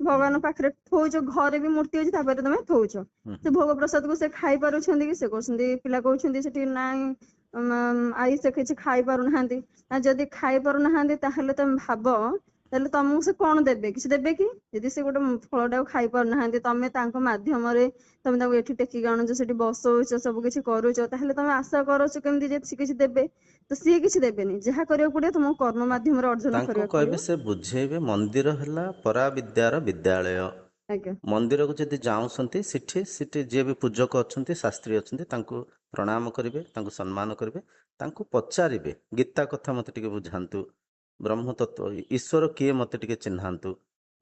[SPEAKER 1] ହୁଁ
[SPEAKER 2] ଭଗବାନ ପାଖରେ ଥଉଛ, ଘରେ ବି ମୂର୍ତ୍ତି ଅଛି ତାପରେ ତମେ ଥଉଛ,
[SPEAKER 1] ହୁଁ
[SPEAKER 2] ସେ ଭୋଗ ପ୍ରସାଦକୁ ସେ ଖାଇ ପାରୁଛନ୍ତି କି? ସେ କହୁଛନ୍ତି, ପିଲା କହୁଛନ୍ତି ସେଠି ନାଇଁ ଆଇ ସେ କିଛି ଖାଇ ପାରୁନାହାନ୍ତି। ନା ଯଦି ଖାଇ ପାରୁନାହାନ୍ତି ତାହେଲେ ତମେ ଭାବ, ତାହେଲେ ତମକୁ ସେ କଣ ଦେବେ? କିଛି ଦେବେ କି? ଯଦି ସେ ଗୋଟେ ଫଳଟାକୁ ଖାଇ ପାରୁନାହାନ୍ତି, ତମେ ତାଙ୍କ ମାଧ୍ୟମରେ ତମେ ତାକୁ ଏଠି ଟେକିକି ଆଣୁଛ, ସେଠି ବସଉଛ, ସବୁ କିଛି କରୁଛ, ତାହେଲେ ତମେ ଆଶା କରୁଛ କେମିତି ଯେ ସେ କିଛି ଦେବେ? ତ ସିଏ କିଛି ଦେବେନି। ଯାହା କରିବାକୁ ପଡିବ ତମକୁ କର୍ମ ମାଧ୍ୟମରେ ଅର୍ଜନ
[SPEAKER 1] ତାଙ୍କୁ
[SPEAKER 2] କରିବାକୁ
[SPEAKER 1] କହିବେ,
[SPEAKER 2] ପଡିବ।
[SPEAKER 1] ସେ ବୁଝେଇବେ ମନ୍ଦିର ହେଲା ପରାବିଦ୍ୟାର ବିଦ୍ୟାଳୟ।
[SPEAKER 2] ଆଜ୍ଞା।
[SPEAKER 1] ମନ୍ଦିରକୁ ଯଦି ଯାଉଛନ୍ତି, ସେଠି ସେଠି ଯିଏ ବି ପୂଜକ ଅଛନ୍ତି, ଶାସ୍ତ୍ରୀ ଅଛନ୍ତି, ତାଙ୍କୁ ପ୍ରଣାମ କରିବେ, ତାଙ୍କୁ ସମ୍ମାନ କରିବେ, ତାଙ୍କୁ ପଚାରିବେ ଗୀତା କଥା ମତେ ଟିକେ ବୁଝାନ୍ତୁ, ବ୍ରହ୍ମ ତତ୍ଵ ଈଶ୍ୱର କିଏ ମତେ ଟିକେ ଚିହ୍ନାନ୍ତୁ,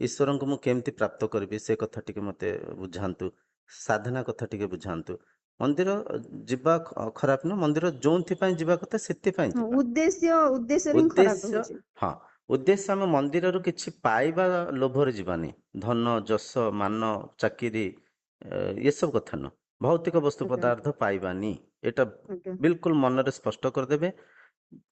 [SPEAKER 1] ଈଶ୍ୱରଙ୍କୁ ମୁଁ କେମିତି ପ୍ରାପ୍ତ କରିବି ସେ କଥା ଟିକେ ମତେ ବୁଝାନ୍ତୁ, ସାଧନା କଥା ଟିକେ ବୁଝାନ୍ତୁ। ମନ୍ଦିର ଯିବା ଖରାପ ନୁହଁ, ମନ୍ଦିର ଯୋଉଥିପାଇଁ ଯିବା କଥା ସେଥିପାଇଁ
[SPEAKER 2] ହଁ,
[SPEAKER 1] ଯିବା।
[SPEAKER 2] ଉଦ୍ଦେଶ୍ୟରେ ହିଁ ଖରାପ
[SPEAKER 1] ଉଦ୍ଦେଶ୍ୟ,
[SPEAKER 2] ରହୁଛି।
[SPEAKER 1] ହଁ, ଉଦ୍ଦେଶ୍ୟ ଆମେ ମନ୍ଦିରରୁ କିଛି ପାଇବା ଲୋଭରେ ଯିବାନି। ଧନ, ଯଶ, ମାନ, ଚାକିରି ଏସବୁ କଥା ନୁହଁ। ଭୌତିକ ବସ୍ତୁ
[SPEAKER 2] ଆଜ୍ଞା
[SPEAKER 1] ପଦାର୍ଥ ପାଇବାନି, ଏଇଟା
[SPEAKER 2] ଆଜ୍ଞା
[SPEAKER 1] ବିଲକୁଲ ମନରେ ସ୍ପଷ୍ଟ କରିଦେବେ।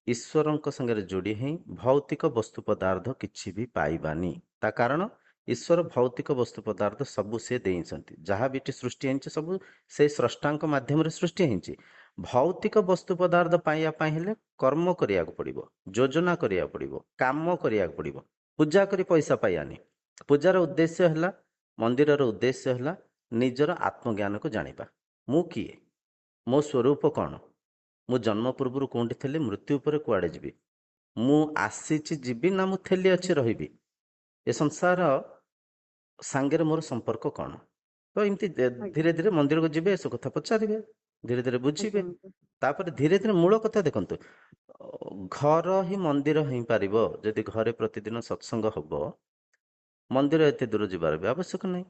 [SPEAKER 1] ଈଶ୍ୱରଙ୍କ ସାଙ୍ଗରେ ଯୋଡ଼ି ହେଇ ଭୌତିକ ବସ୍ତୁ ପଦାର୍ଥ କିଛି ବି ପାଇବାନି। ତା କାରଣ, ଈଶ୍ୱର ଭୌତିକ ବସ୍ତୁ ପଦାର୍ଥ ସବୁ ସେ ଦେଇଛନ୍ତି। ଯାହା ବି ଏଠି ସୃଷ୍ଟି ହେଇଛି ସବୁ ସେଇ ସ୍ରଷ୍ଟାଙ୍କ ମାଧ୍ୟମରେ ସୃଷ୍ଟି ହେଇଛି। ଭୌତିକ ବସ୍ତୁ ପଦାର୍ଥ ପାଇବା ପାଇଁ ହେଲେ କର୍ମ କରିବାକୁ ପଡିବ, ଯୋଜନା କରିବାକୁ ପଡିବ, କାମ କରିବାକୁ ପଡିବ। ପୂଜା କରି ପଇସା ପାଇବାନି। ପୂଜାର ଉଦ୍ଦେଶ୍ୟ ହେଲା, ମନ୍ଦିରର ଉଦ୍ଦେଶ୍ୟ ହେଲା ନିଜର ଆତ୍ମଜ୍ଞାନକୁ ଜାଣିବା। ମୁଁ କିଏ? ମୋ ସ୍ୱରୂପ କଣ? ମୁଁ ଜନ୍ମ ପୂର୍ବରୁ କୋଉଠି ଥିଲି, ମୃତ୍ୟୁ ଉପରେ କୁଆଡେ ଯିବି? ମୁଁ ଆସିଛି ଯିବି ନା ମୁଁ ଥେଲି ଅଛି ରହିବି? ଏ ସଂସାର ସାଙ୍ଗରେ ମୋର ସମ୍ପର୍କ କଣ? ତ ଏମିତି
[SPEAKER 2] ଆଜ୍ଞା
[SPEAKER 1] ଧୀରେ ଧୀରେ ମନ୍ଦିରକୁ ଯିବେ, ଏସବୁ କଥା ପଚାରିବେ, ଧୀରେ ଧୀରେ ବୁଝିବେ।
[SPEAKER 2] ଆଜ୍ଞା
[SPEAKER 1] ତାପରେ ଧୀରେ ଧୀରେ ମୂଳ କଥା ଦେଖନ୍ତୁ, ଘର ହିଁ ମନ୍ଦିର ହେଇପାରିବ ଯଦି ଘରେ ପ୍ରତିଦିନ ସତ୍ସଙ୍ଗ ହବ। ମନ୍ଦିର ଏତେ ଦୂର ଯିବାର ବି ଆବଶ୍ୟକ ନାହିଁ।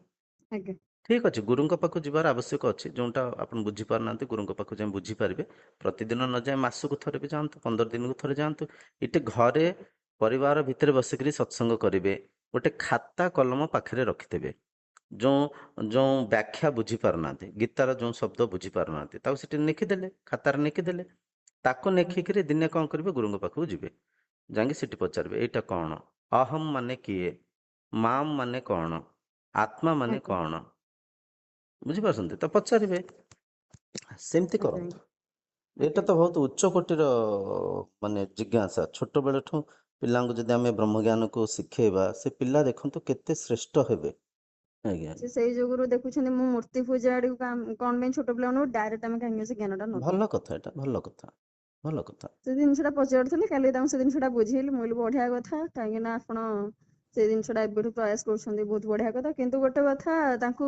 [SPEAKER 2] ଆଜ୍ଞା
[SPEAKER 1] ଠିକ୍ ଅଛି, ଗୁରୁଙ୍କ ପାଖକୁ ଯିବାର ଆବଶ୍ୟକ ଅଛି। ଯୋଉଟା ଆପଣ ବୁଝିପାରୁନାହାନ୍ତି, ଗୁରୁଙ୍କ ପାଖକୁ ଯାଇ ବୁଝିପାରିବେ। ପ୍ରତିଦିନ ନ ଯାଏ ମାସକୁ ଥରେ ବି ଯାଆନ୍ତୁ, 15 ଦିନକୁ ଥରେ ଯାଆନ୍ତୁ। ଏଠି ଘରେ ପରିବାର ଭିତରେ ବସିକରି ସତ୍ସଙ୍ଗ କରିବେ। ଗୋଟେ ଖାତା କଲମ ପାଖରେ ରଖିଥିବେ। ଯୋଉ ଯୋଉ ବ୍ୟାଖ୍ୟା ବୁଝି ପାରୁନାହାନ୍ତି, ଗୀତାର ଯୋଉ ଶବ୍ଦ ବୁଝି ପାରୁନାହାନ୍ତି, ତାକୁ ସେଠି ଲେଖିଦେଲେ, ଖାତାରେ ଲେଖିଦେଲେ। ତାକୁ ଲେଖିକିରି ଦିନେ କଣ କରିବେ, ଗୁରୁଙ୍କ ପାଖକୁ ଯିବେ। ଯାଇକି ସେଠି ପଚାରିବେ, ଏଇଟା କଣ? ଅହମ୍ ମାନେ କିଏ? ମାମ୍ ମାନେ କଣ? ଆତ୍ମା ମାନେ
[SPEAKER 2] ଆଜ୍ଞା
[SPEAKER 1] କଣ? ବୁଝିପାରୁଛନ୍ତି ତ? ପଚାରିବେ। ସେମିତି
[SPEAKER 2] ଆଜ୍ଞା
[SPEAKER 1] କରନ୍ତୁ।
[SPEAKER 2] ଆଜ୍ଞା
[SPEAKER 1] ଏଇଟା ତ ବହୁତ ଉଚ୍ଚ କୋଟିର ମାନେ ଜିଜ୍ଞାସା। ଛୋଟ ବେଳଠୁ ପିଲାଙ୍କୁ ଯଦି ଆମେ ବ୍ରହ୍ମଜ୍ଞାନକୁ ଶିଖେଇବା, ସେ ପିଲା ଦେଖନ୍ତୁ କେତେ ଶ୍ରେଷ୍ଠ ହେବେ। ଆଜ୍ଞା।
[SPEAKER 2] ସେ ସେଇ ଯୁଗୁରୁ ଦେଖୁଛନ୍ତି, ମୁଁ ମୂର୍ତ୍ତି ପୂଜା ଆଡକୁ କଣ ପାଇଁ ଛୋଟ ପିଲାମାନଙ୍କୁ ଡାଇରେକ୍ଟ ଆମେ କାହିଁକି ସେ ଜ୍ଞାନଟା ନଦଉ।
[SPEAKER 1] ଭଲ କଥା, ଏଟା ଭଲ କଥା, ଭଲ କଥା।
[SPEAKER 2] ସେ ଜିନିଷଟା ପଚାରୁଥିଲି, କାଲି ତାଙ୍କୁ ସେ ଜିନିଷଟା ବୁଝେଇଲି। ମୁଁ କହିଲି ବଢିଆ କଥା, କାହିଁକି ନା ଆପଣ ସେଇ ଜିନିଷଟା ଏବେଠୁ ପ୍ରୟାସ କରୁଛନ୍ତି, ବହୁତ ବଢିଆ କଥା। କିନ୍ତୁ ଗୋଟେ କଥା, ତାଙ୍କୁ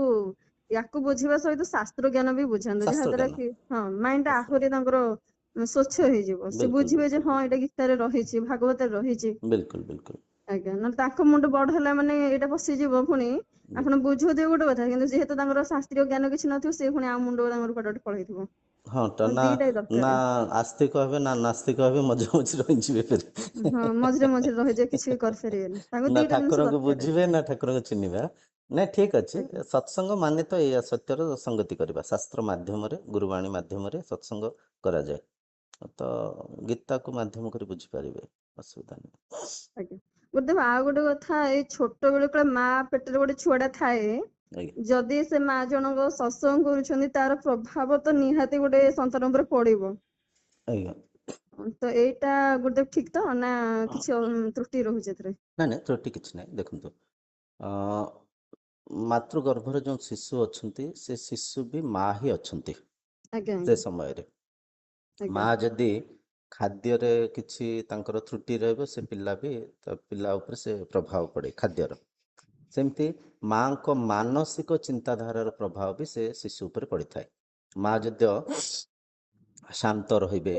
[SPEAKER 2] ୟାକୁ ବୁଝିବା ସହିତ ଶାସ୍ତ୍ର ଜ୍ଞାନ ବି ବୁଝାନ୍ତୁ, ଯାହା
[SPEAKER 1] ଶାସ୍ତ୍ର
[SPEAKER 2] ଦ୍ଵାରା
[SPEAKER 1] ଜ୍ଞାନ,
[SPEAKER 2] କି ହଁ ମାଇଣ୍ଡ ଟା
[SPEAKER 1] ଶାସ୍ତ୍ର
[SPEAKER 2] ଆହୁରି ତାଙ୍କର ସ୍ୱଚ୍ଛ ହେଇଯିବ। ସେ
[SPEAKER 1] ବିଲକୁଲ
[SPEAKER 2] ବୁଝିବେ ଯେ
[SPEAKER 1] ବିଲକୁଲ
[SPEAKER 2] ହଁ ଏଇଟା
[SPEAKER 1] ବିଲକୁଲ
[SPEAKER 2] ଗୀତାରେ ରହିଛି, ଭାଗବତରେ ରହିଛି।
[SPEAKER 1] ବିଲକୁଲ ବିଲକୁଲ
[SPEAKER 2] ଆଜ୍ଞା, ନହେଲେ ତାଙ୍କ ମୁଣ୍ଡ ବଡ ହେଲା ମାନେ ଏଇଟା ପଶିଯିବ। ପୁଣି ଆପଣ
[SPEAKER 1] ବିଲକୁଲ।
[SPEAKER 2] ବୁଝଉଥିବେ ଗୋଟେ କଥା, କିନ୍ତୁ ଯେହେତୁ ତାଙ୍କର ଶାସ୍ତ୍ରୀୟ ଜ୍ଞାନ କିଛି ନଥିବ, ସେ ପୁଣି ଆମ ମୁଣ୍ଡକୁ ତାଙ୍କର କୁଆଡେ ଗୋଟେ ପଳେଇଥିବ।
[SPEAKER 1] ହଁ ତ ନା,
[SPEAKER 2] ଦିଟାଇ
[SPEAKER 1] ନା
[SPEAKER 2] ଦରକାର।
[SPEAKER 1] ଆସ୍ତିକ ହେବେ ନା ନାସ୍ତିକ ହେବେ, ମଝି ମଝି ରହିଯିବେ ଫେରେ।
[SPEAKER 2] ହଁ, ମଝିରେ ମଝିରେ ରହିଯିବେ, କିଛି ବି କରିପାରିବେନି। ତାଙ୍କୁ
[SPEAKER 1] ନା
[SPEAKER 2] ଦିଟା ଜିନିଷ
[SPEAKER 1] ଠାକୁରଙ୍କୁ
[SPEAKER 2] ଦରକାର।
[SPEAKER 1] ବୁଝିବେ ନା ଠାକୁରଙ୍କୁ ଚିହ୍ନିବା। ନାଇଁ ଠିକ ଅଛି।
[SPEAKER 2] ଆଜ୍ଞା
[SPEAKER 1] ସତ୍ସଙ୍ଗ ମାନେ ତ ଏଇଆ, ସତ୍ୟର ସଙ୍ଗତି କରିବା। ଶାସ୍ତ୍ର ମାଧ୍ୟମରେ, ଗୁରୁବାଣୀ ମାଧ୍ୟମରେ ସତ୍ସଙ୍ଗ କରାଯାଏ। ତ ଗୀତାକୁ ମାଧ୍ୟମ କରି ବୁଝିପାରିବେ, ଅସୁବିଧା ନାହିଁ।
[SPEAKER 2] ଆଜ୍ଞା, ଗୁରୁଦେବ ଆଉ ଗୋଟେ କଥା, ଏଇ ଛୋଟ ବେଳୁ ଯେତେବେଳେ ମା ପେଟରେ ଗୋଟେ ଛୁଆଟା ଥାଏ,
[SPEAKER 1] ଆଜ୍ଞା
[SPEAKER 2] ଯଦି ସେ ମା ଜଣଙ୍କ ସତ୍ସଙ୍ଗ କରୁଛନ୍ତି, ତାର ପ୍ରଭାବ ତ ନିହାତି ଗୋଟେ ସନ୍ତାନ ଉପରେ ପଡିବ।
[SPEAKER 1] ଆଜ୍ଞା।
[SPEAKER 2] ତ ଏଇଟା ଗୁରୁଦେବ ଠିକ ତ, ନା କିଛି ତ୍ରୁଟି ରହୁଛି ଏଥିରେ?
[SPEAKER 1] ନାଇଁ ନାଇଁ, ତ୍ରୁଟି କିଛି ନାହିଁ। ଦେଖନ୍ତୁ, ମାତୃ ଗର୍ଭରେ ଯେଉଁ ଶିଶୁ ଅଛନ୍ତି, ସେ ଶିଶୁ ବି ମା ହିଁ ଅଛନ୍ତି।
[SPEAKER 2] ଆଜ୍ଞା
[SPEAKER 1] ସେ
[SPEAKER 2] ଆଜ୍ଞା
[SPEAKER 1] ସମୟରେ ମା
[SPEAKER 2] ଆଜ୍ଞା
[SPEAKER 1] ଯଦି ଖାଦ୍ୟରେ କିଛି ତାଙ୍କର ତ୍ରୁଟି ରହିବ, ସେ ପିଲା ବି, ତା ପିଲା ଉପରେ ସେ ପ୍ରଭାବ ପଡ଼େ ଖାଦ୍ୟର। ସେମିତି ମାଙ୍କ ମାନସିକ ଚିନ୍ତାଧାରାର ପ୍ରଭାବ ବି ସେ ଶିଶୁ ଉପରେ ପଡ଼ିଥାଏ। ମା ଯଦି ଶାନ୍ତ ରହିବେ,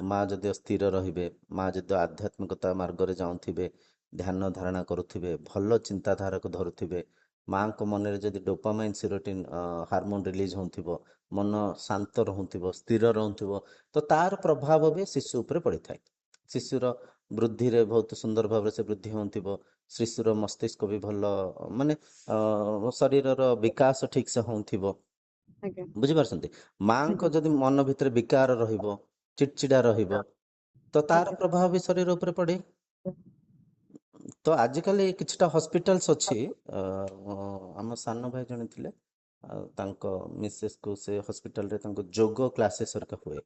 [SPEAKER 1] ମା ଯଦି ସ୍ଥିର ରହିବେ, ମା ଯଦି ଆଧ୍ୟାତ୍ମିକତା ମାର୍ଗରେ ଯାଉଥିବେ, ଧ୍ୟାନ ଧାରଣା କରୁଥିବେ, ଭଲ ଚିନ୍ତାଧାରାକୁ ଧରୁଥିବେ, ମାଙ୍କ ମନରେ ଯଦି ଡୋପାମାଇନ୍ ସିରୋଟିନ୍ ହାରମୋନ୍ ରିଲିଜ ହେଉଥିବ, ମନ ଶାନ୍ତ ରହୁଥିବ, ସ୍ଥିର ରହୁଥିବ, ତ ତାର ପ୍ରଭାବ ବି ଶିଶୁ ଉପରେ ପଡ଼ିଥାଏ। ଶିଶୁର ବୃଦ୍ଧିରେ ବହୁତ ସୁନ୍ଦର ଭାବରେ ସେ ବୃଦ୍ଧି ହେଉଥିବ, ଶିଶୁର ମସ୍ତିଷ୍କ ବି ଭଲ, ମାନେ ଶରୀରର ବିକାଶ ଠିକ୍ ସେ ହେଉଥିବ।
[SPEAKER 2] ଆଜ୍ଞା
[SPEAKER 1] ବୁଝିପାରୁଛନ୍ତି? ମାଙ୍କ
[SPEAKER 2] ଆଜ୍ଞା
[SPEAKER 1] ଯଦି ମନ ଭିତରେ ବିକାର ରହିବ, ଚିଡ଼ଚିଡ଼ା ରହିବ, ତ ତାର
[SPEAKER 2] ଆଜ୍ଞା
[SPEAKER 1] ପ୍ରଭାବ ବି ଶରୀର ଉପରେ ପଡ଼େ। ତ ଆଜିକାଲି କିଛିଟା ହସ୍ପିଟାଲ୍ସ ଅଛି, ଆମ ସାନ ଭାଇ ଜଣେ ଥିଲେ, ଆଉ ତାଙ୍କ ମିସେସ୍କୁ ସେ ହସ୍ପିଟାଲରେ ତାଙ୍କୁ ଯୋଗ କ୍ଲାସେସ୍ ହେରିକା ହୁଏ।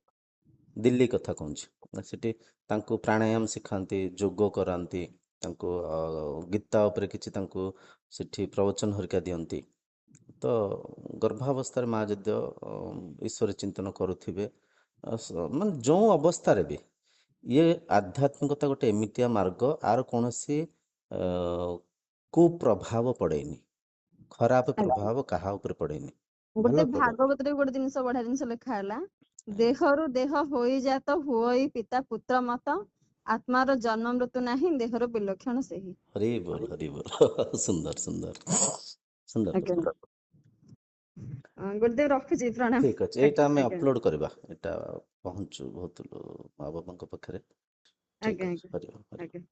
[SPEAKER 1] ଦିଲ୍ଲୀ କଥା କହୁଛି। ସେଠି ତାଙ୍କୁ ପ୍ରାଣାୟାମ ଶିଖାନ୍ତି, ଯୋଗ କରାନ୍ତି, ତାଙ୍କୁ ଗୀତା ଉପରେ କିଛି ତାଙ୍କୁ ସେଠି ପ୍ରବଚନ ହେରିକା ଦିଅନ୍ତି। ତ ଗର୍ଭାବସ୍ଥାରେ ମା ଯଦି ଈଶ୍ୱର ଚିନ୍ତନ କରୁଥିବେ, ମାନେ ଯେଉଁ ଅବସ୍ଥାରେ ବି, ଇଏ ଆଧ୍ୟାତ୍ମିକତା ଗୋଟେ ଏମିତିଆ ମାର୍ଗ, ଆର କୌଣସି କୁପ୍ରଭାବ ପଡ଼େନି, ଖରାପ
[SPEAKER 2] ଆଜ୍ଞା।
[SPEAKER 1] ପ୍ରଭାବ କାହା ଉପରେ ପଡ଼େନି,
[SPEAKER 2] ଗୋଟେ
[SPEAKER 1] ଭଲ ପ୍ରଭାବ।
[SPEAKER 2] ଭାଗବତରେ ଗୋଟେ ଜିନିଷ ବଢିଆ ଜିନିଷ ଲେଖା ହେଲା, ଦେହରୁ ଦେହ ହୋଇଯାତ ହୁଅଇ ପିତା ପୁତ୍ର ମତ, ଆତ୍ମାର ଜନ୍ମ ମୃତ୍ୟୁ ନାହିଁ, ଦେହର ବିଲକ୍ଷଣ ସେହି।
[SPEAKER 1] ହରି ବୋଲ, ହରି ବୋଲ। ସୁନ୍ଦର ସୁନ୍ଦର ସୁନ୍ଦର
[SPEAKER 2] ଆଜ୍ଞା
[SPEAKER 1] କଥା।
[SPEAKER 2] ଗୁରୁଦେବ ରଖୁଛି, ପ୍ରଣାମ।
[SPEAKER 1] ଠିକ୍ ଅଛି, ଏଇଟା ଆମେ
[SPEAKER 2] ଆଜ୍ଞା
[SPEAKER 1] ଅପଲୋଡ କରିବା, ଏଇଟା ପହଞ୍ଚୁ ବହୁତ ମା ବାବାଙ୍କ ପାଖରେ। ଠିକ୍
[SPEAKER 2] ଆଜ୍ଞା
[SPEAKER 1] ଅଛି,
[SPEAKER 2] ଆଜ୍ଞା
[SPEAKER 1] ହରି ଓମ୍, ହରି ଓମ୍।
[SPEAKER 2] ଆଜ୍ଞା।